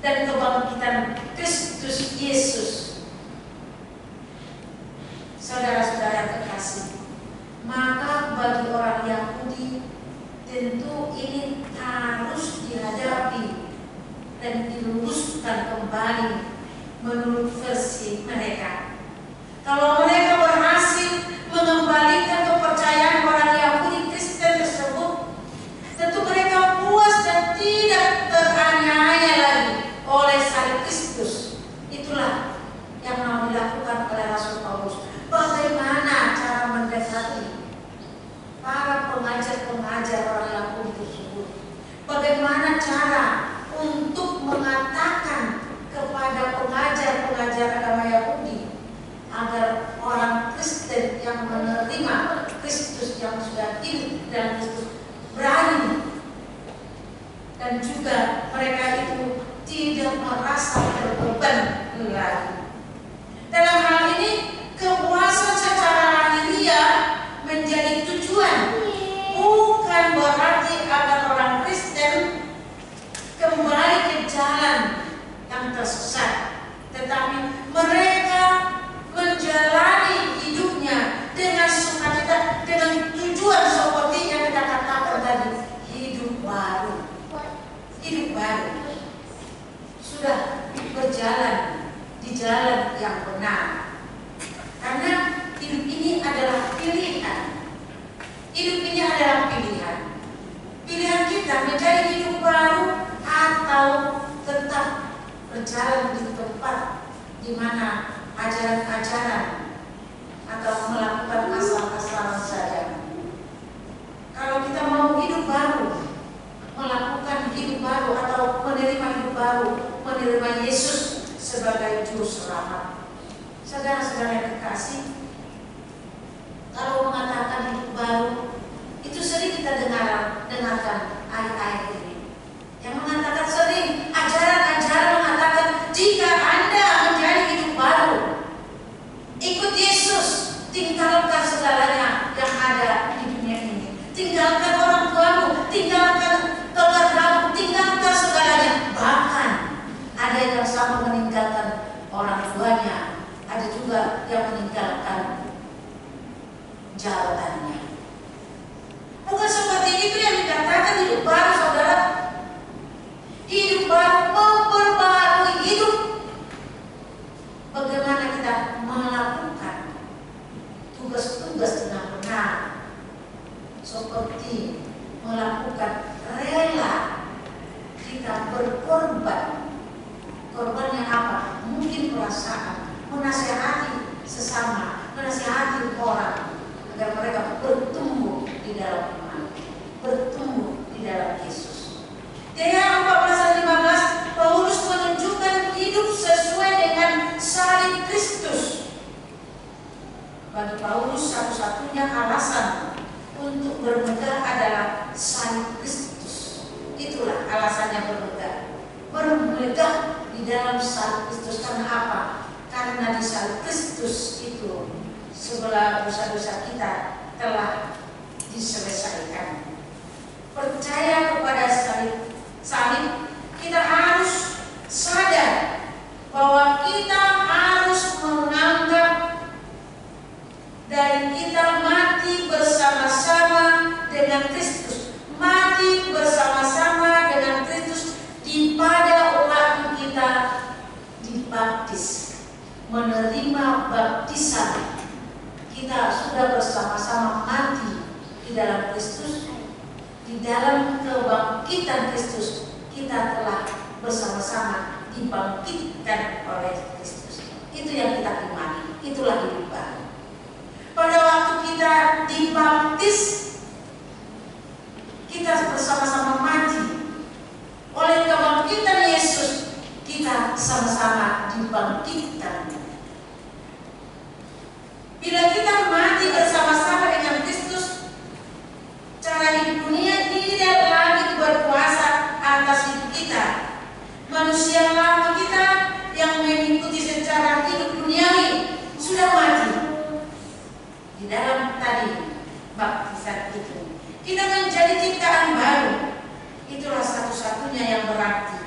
C: dan kebangkitan Kristus Yesus. Saudara-saudara kekasih, maka bagi orang Yahudi tentu ini harus dihadapi dan diluruskan kembali menurut versi mereka. Kalau mereka berhasil mengembalikan kepercayaan mengajar orang Yahudi tersebut. Bagaimana cara untuk mengatakan kepada pengajar-pengajar agama Yahudi agar orang Kristen yang menerima Kristus yang sudah hidup dan Kristus berani, dan juga mereka itu tidak merasa terbeban lagi. Dalam hal ini kepuasan secara lahiriah menjadi tujuan, bukan berarti agar orang Kristen kembali ke jalan yang tersesat, tetapi mereka menjalani hidupnya dengan sukacita, dengan tujuan seperti yang kita katakan tadi, hidup baru. Hidup baru sudah berjalan di jalan yang benar, karena hidup ini adalah pilihan. Hidup ini adalah pilihan. Pilihan kita menjadi hidup baru atau tetap berjalan di tempat di mana ajaran-ajaran atau melakukan asal-asalan saja. Kalau kita mau hidup baru, melakukan hidup baru atau menerima hidup baru, menerima Yesus sebagai juru selamat. Saudara-saudara yang kekasih, kalau mengatakan hidup baru, itu sering kita dengarkan ayat-ayat ini yang mengatakan, sering ajaran-ajaran mengatakan, jika Anda menjadi hidup baru, ikut Yesus, tinggalkan segalanya yang ada di dunia ini, tinggalkan orang tuamu, tinggalkan keluargamu, tinggalkan segalanya. Bahkan ada yang sampai meninggalkan orang tuanya, ada juga yang meninggalkan jabatannya. Bukan seperti itu yang dikatakan hidup baru, saudara. Hidup baru memperbarui hidup. Bagaimana kita melakukan tugas-tugas dengan benar, seperti melakukan rela, kita berkorban. Korbannya apa? Mungkin perasaan, menasihati sesama, menasihati orang agar mereka bertumbuh di dalam iman, bertumbuh di dalam Yesus. Gaya 14:15, Paulus menunjukkan hidup sesuai dengan salib Kristus. Bagi Paulus, satu-satunya alasan untuk bermegah adalah salib Kristus. Itulah alasannya bermegah. Bermegah di dalam salib Kristus. Karena apa? Karena di salib Kristus itu segala dosa-dosa kita telah diselesaikan. Percaya kepada salib, kita harus sadar bahwa kita harus menganggap dan kita mati bersama-sama dengan Kristus. Mati bersama-sama dengan Kristus di pada waktu kita dibaptis, menerima baptisan. Kita sudah bersama-sama mati di dalam Kristus. Di dalam kebangkitan Kristus, kita telah bersama-sama dibangkitkan oleh Kristus. Itu yang kita imani. Itulah hidup baru. Pada waktu kita dibaptis, kita bersama-sama mati. Oleh kebangkitan Yesus, kita sama-sama dibangkitkan. Bila kita mati bersama-sama dengan Kristus, cara hidup dunia tidak lagi berkuasa atas hidup kita. Manusia lama kita yang mengikuti secara hidup duniawi sudah mati di dalam tadi baptisan itu. Kita menjadi ciptaan baru. Itulah satu-satunya yang berarti.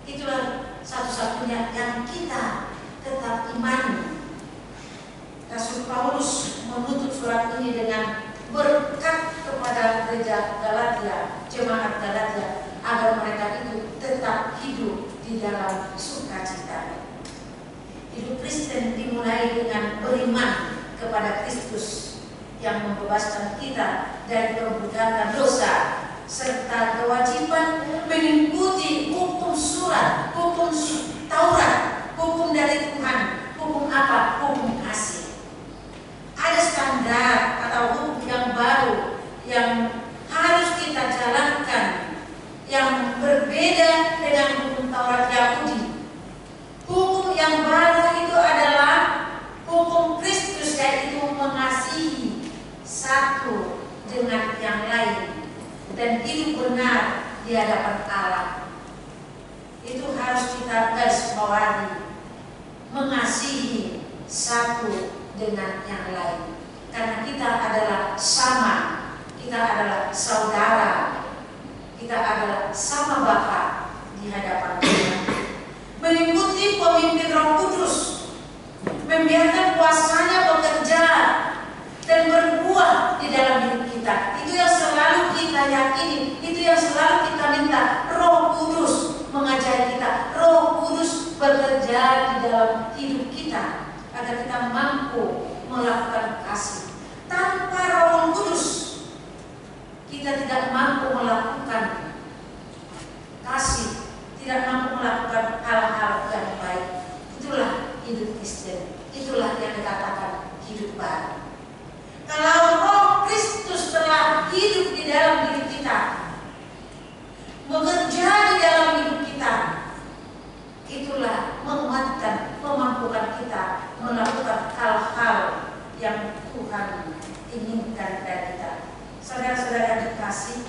C: Itulah satu-satunya yang kita tetap imani. Rasul Paulus menutup surat ini dengan berkat kepada gereja Galatia, jemaat Galatia, agar mereka itu tetap hidup di dalam sukacita. Hidup Kristen dimulai dengan beriman kepada Kristus yang membebaskan kita dari perbudakan dosa serta kewajiban mengikuti hukum surat, hukum Taurat, hukum dari Tuhan. Hukum apa? Hukum kasih. Ada standar atau hukum yang baru yang kita jalankan yang berbeda dengan hukum Taurat Yahudi. Hukum yang baru itu adalah hukum Kristus, yaitu mengasihi satu dengan yang lain dan hidup benar di hadapan Allah. Itu harus kita garis bawahi, mengasihi satu dengan yang lain, karena kita adalah sama, kita adalah saudara, kita adalah sama Bapa di hadapan Tuhan. Mengikuti pemimpin Roh Kudus, membiarkan kuasanya bekerja dan berbuah di dalam hidup kita. Itu yang selalu kita yakini, itu yang selalu kita minta. Roh Kudus mengajari kita, Roh Kudus bekerja di dalam hidup kita agar kita mampu melakukan kasih. Tanpa Roh Kudus kita tidak mampu melakukan kasih, tidak mampu melakukan hal-hal yang baik. Itulah hidup Kristen, itulah yang dikatakan hidup baru. Kalau Roh Kristus telah hidup di dalam hidup kita, bekerja di dalam hidup kita, itulah menguatkan, memampukan kita melakukan hal-hal yang Tuhan inginkan dari kita. Saudara-saudara dikasih,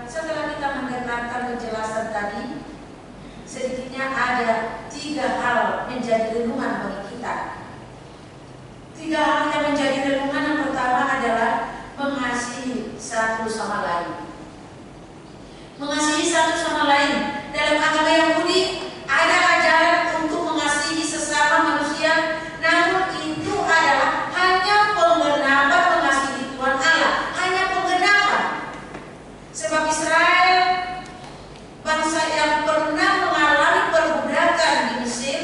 C: setelah kita mendengarkan penjelasan tadi, sedikitnya ada 3 hal menjadi renungan bagi kita. 3 hal yang menjadi renungan. Yang pertama adalah mengasihi satu sama lain. Mengasihi satu sama lain. Dalam agama Yahudi ada ajaran untuk mengasihi sesama manusia, namun itu adalah hanya penggenapan mengasihi Tuhan Allah, hanya penggenapan. Sebab Israel, bangsa yang pernah mengalami perbudakan di Mesir,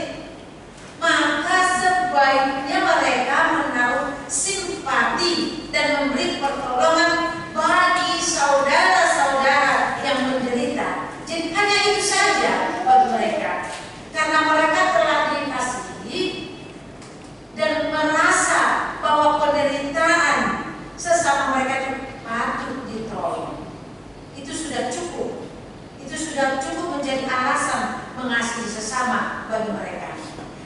C: maka sebaiknya mereka menaruh simpati dan memberi pertolongan bagi saudara-saudara yang menderita. Jadi hanya itu saja bagi mereka, karena mereka telah dikasihi dan merasa bahwa penderitaan sesama mereka itu patut ditolong. Itu sudah cukup. Itu sudah cukup menjadi alasan mengasihi sesama bagi mereka.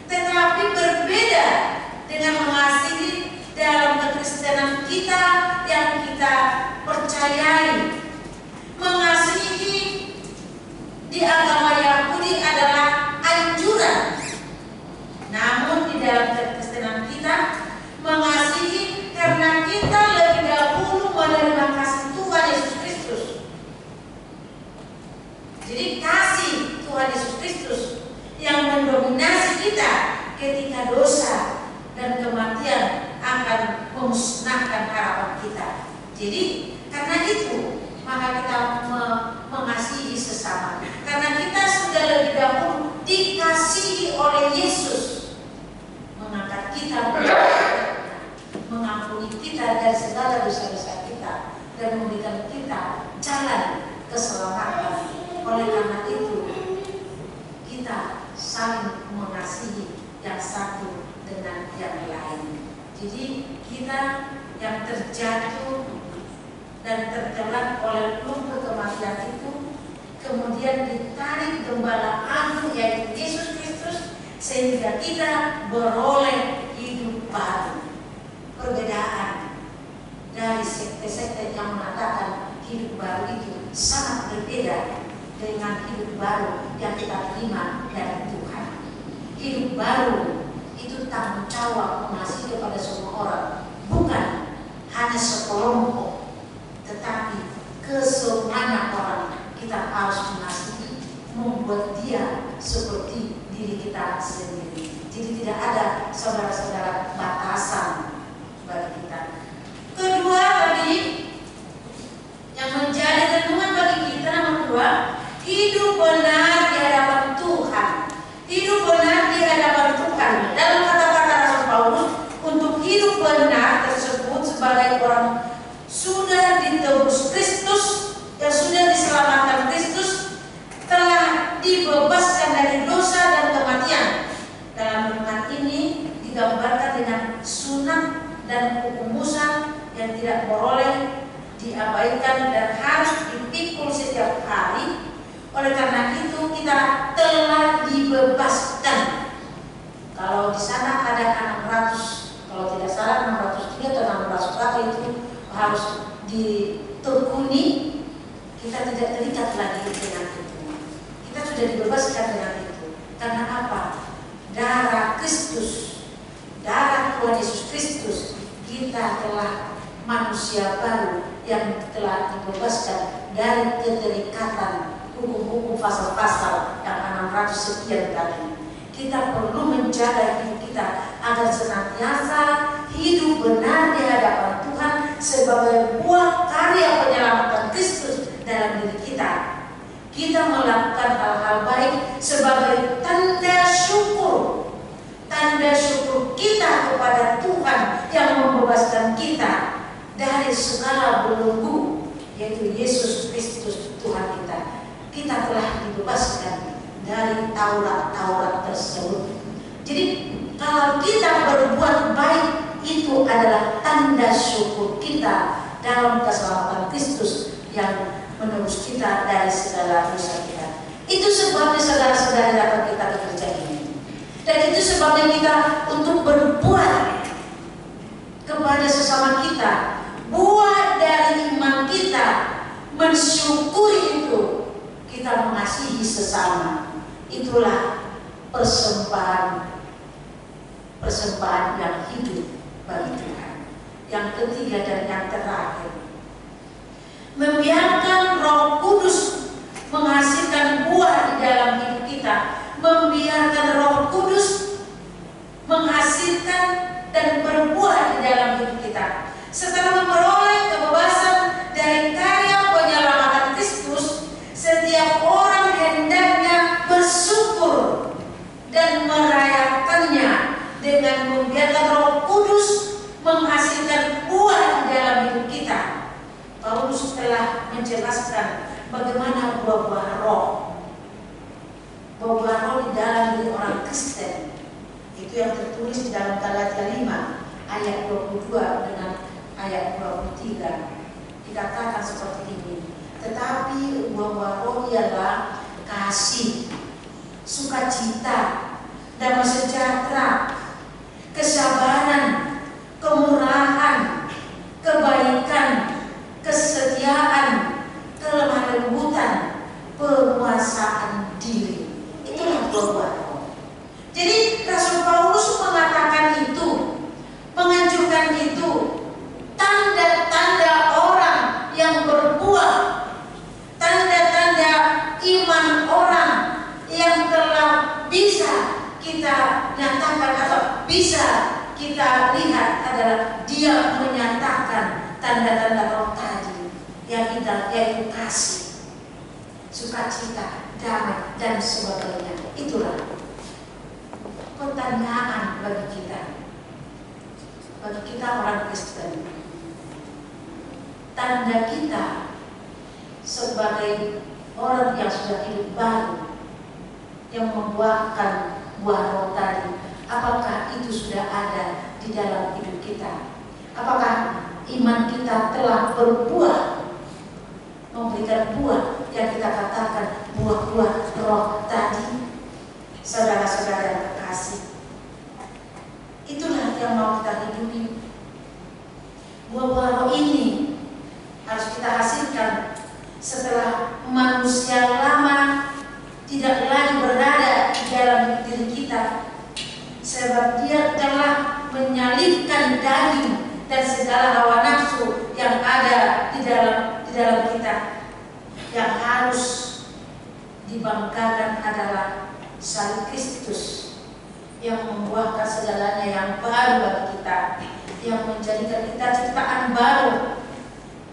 C: Tetapi berbeda dengan mengasihi dalam kekristenan kita yang kita percayai. Mengasihi di agama Yahudi adalah anjuran. Namun di dalam kekristenan kita mengasihi karena kita lebih dahulu menerima kasih Tuhan Yesus Kristus. Jadi kasih Tuhan Yesus Kristus yang mendominasi kita ketika dosa dan kematian akan memusnahkan harapan kita. Jadi karena itu maka kita mengasihi sesama, karena kita sudah lebih dahulu dikasihi oleh Yesus, mengangkat kita, mengampuni kita dari segala dosa-dosa kita dan memberikan kita jalan keselamatan. Oleh karena itu kita saling mengasihi yang satu dengan yang lain. Jadi kita yang terjatuh dan terjerat oleh lumpur kematian itu kemudian ditarik gembala agung yaitu Yesus Kristus, sehingga kita beroleh hidup baru. Perbedaan dari sekte-sekte yang mengatakan hidup baru itu sangat berbeda dengan hidup baru yang kita terima dari Tuhan. Hidup baru itu tanggung jawab mengasihi kepada semua orang, bukan hanya sekelompok, tetapi kesemuanya orang kita harus mengasihi, membuat dia seperti diri kita sendiri. Jadi tidak ada saudara-saudara batasan bagi kita. Kedua tadi yang menjadi renungan bagi kita, nomor 2, hidup benar di hadapan Tuhan. Hidup benar di hadapan Tuhan. Dalam kata-kata Rasul Paulus, untuk hidup benar tersebut sebagai orang sudah ditebus Kristus, yang sudah diselamatkan Kristus, telah dibebaskan dari dosa dan kematian. Dalam renungan ini digambarkan dengan sunat dan hukum Musa yang tidak boleh diabaikan dan harus dipikul setiap hari. Oleh karena itu kita telah dibebaskan. Kalau di sana ada 600, kalau tidak salah 603 atau 600 berapa itu harus ditekuni, kita tidak terikat lagi dengan itu. Kita sudah dibebaskan dengan itu. Karena apa? Darah Kristus, darah Tuhan Yesus Kristus, kita telah manusia baru yang telah dibebaskan dari keterikatan hukum-hukum pasal-pasal yang 600 sekian tadi. Kita perlu menjaga hidup kita agar senantiasa hidup benar di hadapan Tuhan sebagai buah karya penyelamatan Kristus dalam diri kita. Kita melakukan hal-hal baik sebagai tanda syukur kita kepada Tuhan yang membebaskan kita dari segala belenggu, yaitu Yesus Kristus Tuhan kita. Kita telah dibebaskan dari Taurat tersebut. Jadi kalau kita berbuat baik, itu adalah tanda syukur kita dalam keselamatan Kristus yang menebus kita dari segala dosa kita. Itu sebabnya saudara-saudara dapat kita bekerja ini. Dan itu sebabnya kita untuk berbuat kepada sesama kita, buah dari iman kita, mensyukuri itu, kita mengasihi sesama. Itulah persembahan yang hidup bagi Tuhan. Yang ketiga dan yang terakhir, membiarkan Roh Kudus menghasilkan buah di dalam hidup kita. Membiarkan Roh Kudus menghasilkan dan berbuah di dalam hidup kita. Setelah memperoleh kebebasan dari karya penyelamatan Kristus, setiap orang hendaknya bersyukur dan merayakannya dengan membiarkan Roh Kudus menghasilkan buah di dalam hidup kita. Paulus telah menjelaskan bagaimana buah-buah roh. Buah-buah roh di dalam diri orang Kristen. Itu yang tertulis di dalam Galatia 5 ayat 22 dengan ayat 23. Dikatakan seperti ini. Tetapi buah-buah roh ialah kasih, sukacita, damai sejahtera, kesabaran, kemurahan, kebaikan, kesetiaan, kelemah lembutan, penguasaan diri. Itulah buah-buah roh. Jadi Rasul Paulus mengatakan itu, menganjurkan itu, tanda-tanda orang yang berbuah, tanda-tanda iman orang yang telah bisa kita nyatakan atau bisa kita lihat adalah dia menyatakan tanda-tanda roh tadi yang kita, yaitu kasih, sukacita, damai dan sebagainya. Itulah pertanyaan bagi kita orang Kristen. Tanda kita sebagai orang yang sudah hidup baru, yang membuahkan buah roh tadi, apakah itu sudah ada di dalam hidup kita? Apakah iman kita telah berbuah, memberikan buah yang kita katakan buah-buah roh tadi? Saudara-saudara yang terkasih, itulah yang mau kita hidupi. Buah-buah roh ini harus kita hasilkan setelah manusia lama tidak lagi berada di dalam diri kita, sebab dia telah menyalibkan daging dan segala hawa nafsu yang ada di dalam kita. Yang harus dibanggakan adalah salib Kristus yang membuahkan segalanya yang baru bagi kita, yang menjadikan kita ciptaan baru,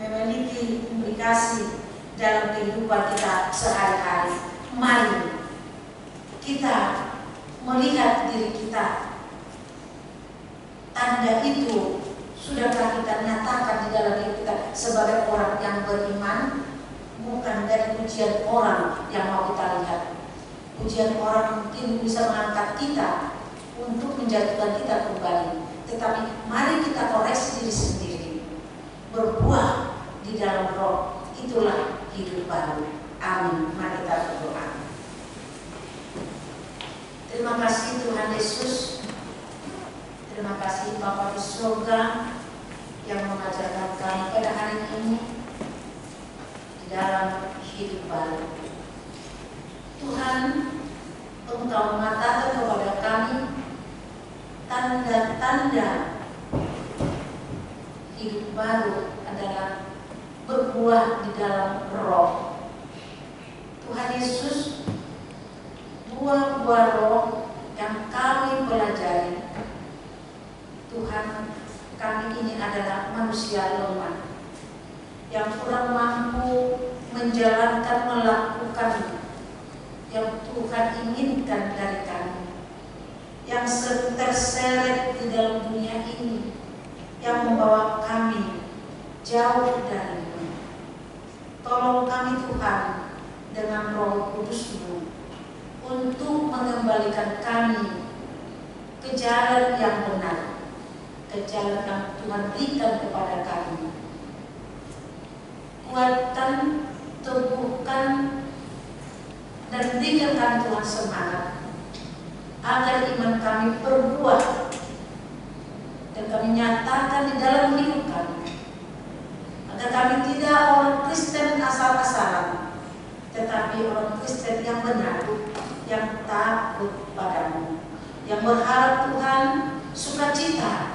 C: memiliki implikasi dalam kehidupan kita sehari-hari. Mari kita melihat diri kita. Tanda itu sudahkah kita nyatakan di dalam diri kita sebagai orang yang beriman? Bukan dari pujian orang yang mau kita lihat. Pujian orang mungkin bisa mengangkat kita untuk menjatuhkan kita kembali. Tetapi mari kita koreksi diri sendiri, berbuah di di dalam roh, itulah hidup baru. Amin. Mari kita berdoa. Terima kasih Tuhan Yesus. Terima kasih Bapa di surga yang mengajarkan kami pada hari ini di dalam hidup baru. Tuhan, Engkau mengatakan kepada kami tanda-tanda hidup baru adalah berbuah di dalam roh. Tuhan Yesus, buah-buah roh yang kami pelajari, Tuhan, kami ini adalah manusia lemah yang kurang mampu menjalankan, melakukan yang Tuhan inginkan dari kami, yang terseret di dalam dunia ini, yang membawa kami jauh dari-Mu. Tolong kami Tuhan dengan Roh Kudus-Mu untuk mengembalikan kami ke jalan yang benar, ke jalan yang Tuhan berikan kepada kami. Kuatkan, teguhkan, dan berikan kami Tuhan semangat agar iman kami berbuah dan kami nyatakan di dalam hidup kami, agar kami tidak orang Kristen asal-asalan, tetapi orang Kristen yang benar, yang takut padamu, yang berharap Tuhan sukacita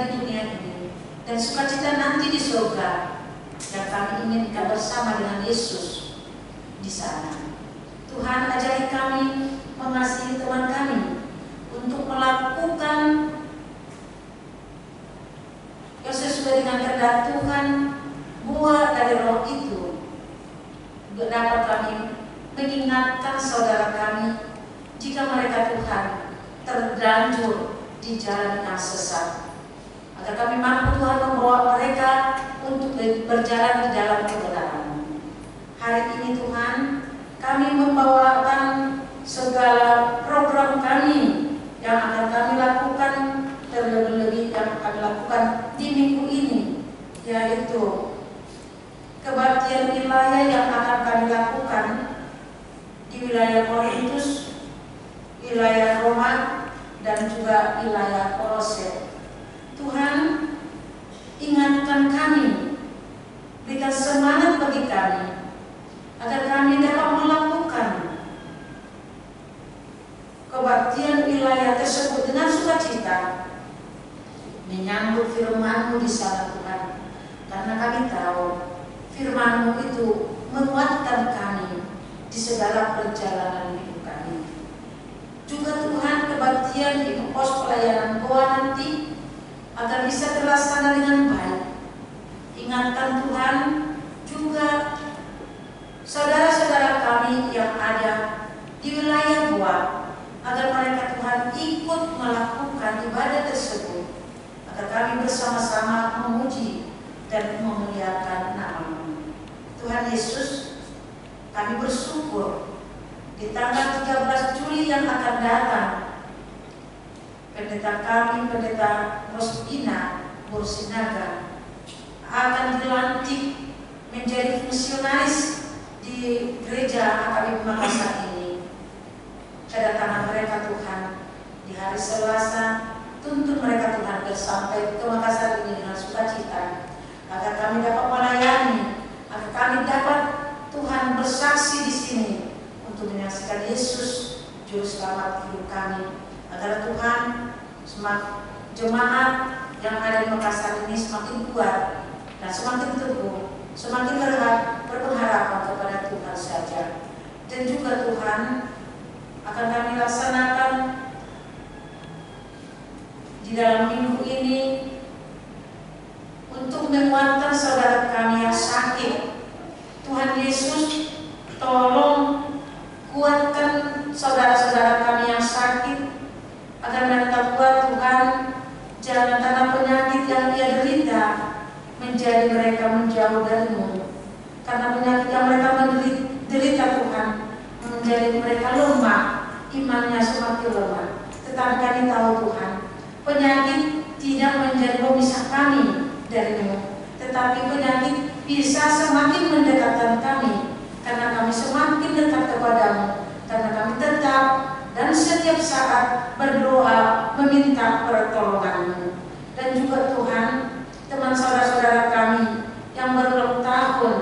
C: di dunia ini dan sukacita nanti di surga, yang kami inginkan bersama dengan Yesus di sana. Tuhan, ajari kami mengasihi teman kami untuk melakukan yang sesuai dengan kehendak Tuhan. Buah dari roh itu dapat kami mengingatkan saudara kami jika mereka Tuhan terlanjur di jalan yang sesat, agar kami mampu Tuhan membawa mereka untuk berjalan di dalam kebenaran. Hari ini Tuhan, kami membawakan segala program kami yang akan kami lakukan, terlebih-lebih yang kami lakukan di minggu ini, yaitu kebaktian wilayah yang akan kami lakukan di wilayah Korintus, wilayah Roma, dan juga wilayah Kolose. Tuhan, ingatkan kami, berikan semangat bagi kami, agar kami dapat melakukan kebaktian wilayah tersebut dengan sukacita, menyambut firman-Mu di sana Tuhan, karena kami tahu firman-Mu itu menguatkan kami di segala perjalanan hidup kami. Juga Tuhan, kebaktian di pos pelayanan Goa nanti agar bisa terlaksana dengan baik. Ingatkan Tuhan juga saudara-saudara kami yang ada di wilayah Goa, agar mereka Tuhan ikut melakukan ibadah tersebut, agar kami bersama-sama memuji dan memuliakan nama-Mu. Tuhan Yesus, kami bersyukur di tanggal 13 Juli yang akan datang, pendeta kami, pendeta Rospina Bursinaga, akan dilantik menjadi fungsionaris di gereja AKBP Makassar ini. Kedatangan mereka Tuhan di hari Selasa, tuntun mereka Tuhan sampai ke Makassar ini dengan sukacita, agar kami dapat melayani, agar kami dapat Tuhan bersaksi di sini untuk menyaksikan Yesus Juru Selamat hidup kami, agar Tuhan jemaat yang ada di Makassar ini semakin kuat dan semakin teguh, semakin berpengharapan kepada Tuhan saja. Dan juga Tuhan, akan kami laksanakan di dalam minggu ini untuk menguatkan saudara kami yang sakit. Tuhan Yesus, tolong kuatkan saudara-saudara kami yang sakit, agar mereka kuat Tuhan, jangan karena penyakit yang ia derita menjadi mereka menjauh dari-Mu. Karena penyakit yang mereka derita Tuhan menjadi mereka lemah, imannya semakin lemah. Tetapi kami tahu Tuhan, penyakit tidak menjadi pemisah kami dari-Mu, tetapi penyakit bisa semakin mendekatkan kami, karena kami semakin dekat kepadamu, karena kami tetap dan setiap saat berdoa meminta pertolongan-Mu. Dan juga Tuhan, teman saudara-saudara kami yang berulang tahun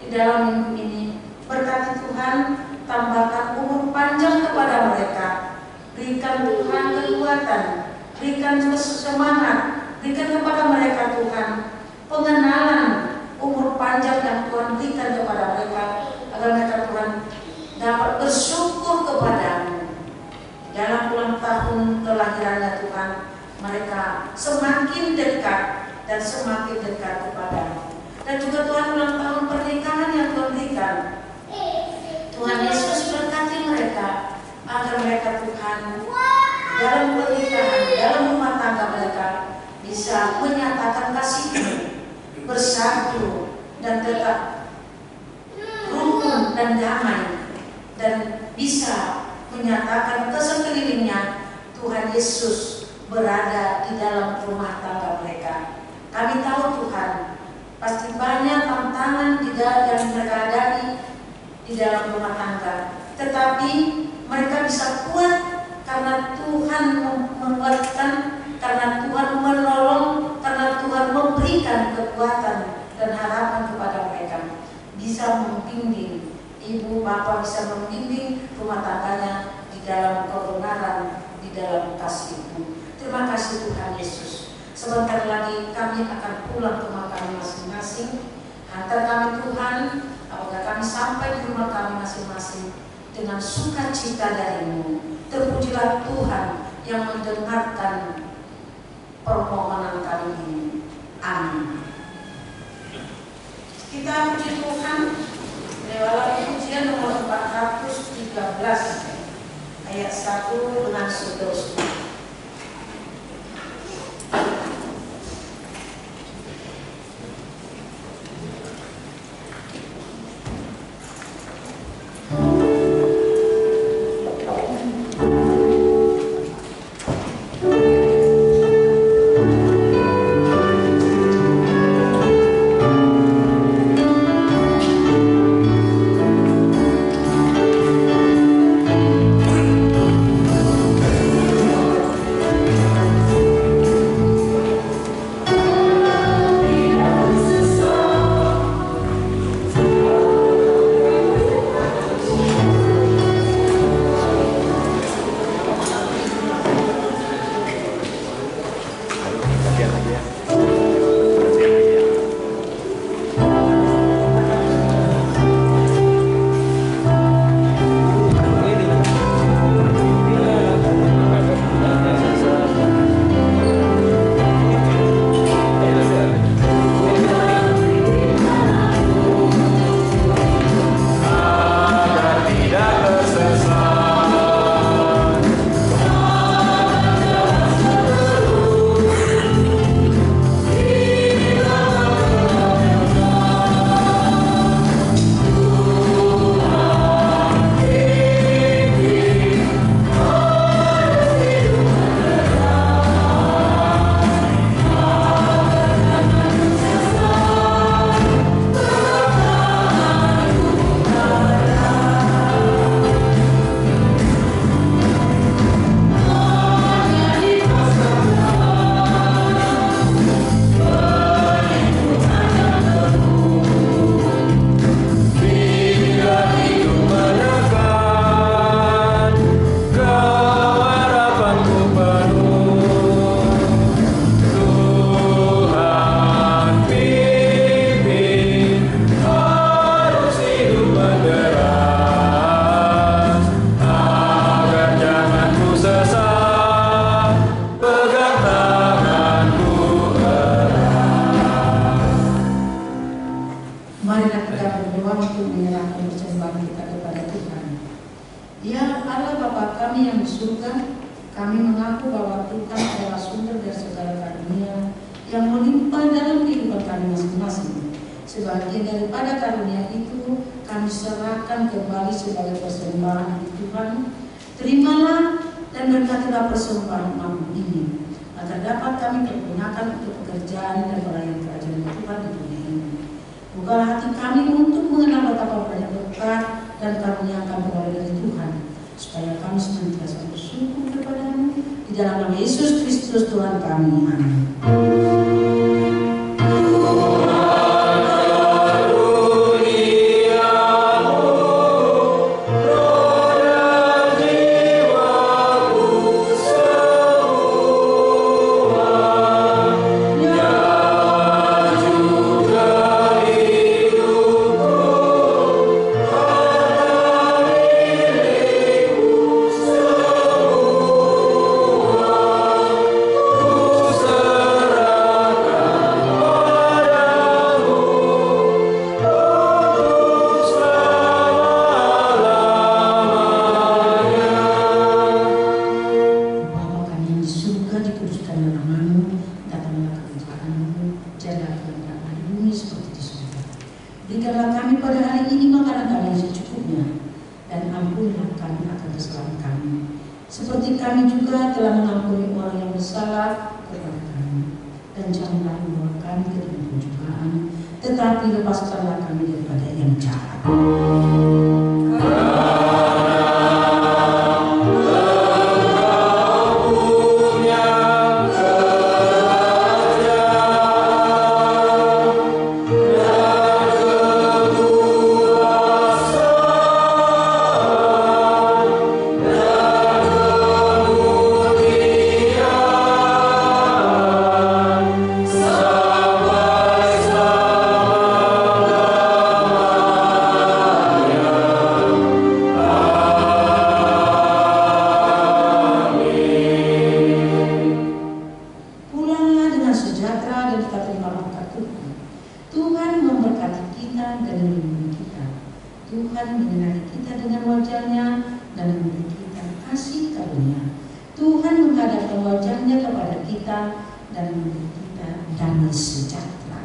C: di dalam minggu ini, berkati Tuhan, tambahkan umur panjang kepada mereka, berikan Tuhan kekuatan, berikan semangat, berikan kepada mereka Tuhan pengenalan umur panjang yang Tuhan berikan kepada mereka, agar mereka Tuhan dapat bersyukur kepadamu. Dalam ulang tahun kelahirannya Tuhan, mereka semakin dekat dan semakin dekat kepadamu. Dan juga Tuhan, ulang tahun pernikahan yang Tuhan berikan, Tuhan Yesus berkati mereka, agar mereka Tuhan dalam pernikahan, dalam rumah tangga mereka bisa menyatakan kasih-Mu, bersatu dan tetap rukun dan damai, dan bisa menyatakan ke sekelilingnya Tuhan Yesus berada di dalam rumah tangga mereka. Kami tahu Tuhan, pasti banyak tantangan yang mereka hadapi di dalam rumah tangga, tetapi mereka bisa kuat karena Tuhan menguatkan, karena Tuhan menolong, karena Tuhan memberikan kekuatan dan harapan kepada mereka. Bisa membimbing, ibu bapak bisa membimbing rumah tangganya di dalam kebenaran, di dalam kasih-Mu. Terima kasih Tuhan Yesus. Sebentar lagi kami akan pulang ke rumah kami masing-masing. Hantar kami Tuhan, apabila kami sampai di rumah kami masing-masing dengan sukacita dari-Mu. Terpujilah Tuhan yang mendengarkan permohonan kami ini. Amin. Kita puji Tuhan lewat pujian nomor 413 ayat 1 dengan seterusnya. Sebagian daripada karunia itu kami serahkan kembali sebagai persembahan di Tuhan. Terimalah dan berkatilah persembahan ini, agar dapat kami pergunakan untuk pekerjaan dan melayani kerajaan Tuhan di dunia.
D: Bukalah hati kami untuk mengenal betapa banyak berkat dan karunia yang kami peroleh dari Tuhan, supaya kami senantiasa bersyukur kepadamu di dalam nama Yesus Kristus Tuhan kami. Amin. Berikanlah kami pada hari ini makanan kami yang secukupnya, dan ampunilah kami akan kesalahan kami, seperti kami juga telah mengampuni orang yang bersalah kepada kami. Dan janganlah membawa kami ke dalam pencobaan, tetapi lepaskanlah kami daripada yang jahat. Tuhan menyinari kita dengan wajah-Nya dan memberi kita kasih karunia. Tuhan menghadapkan wajah-Nya kepada kita dan memberi kita damai sejahtera.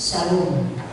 D: Shalom.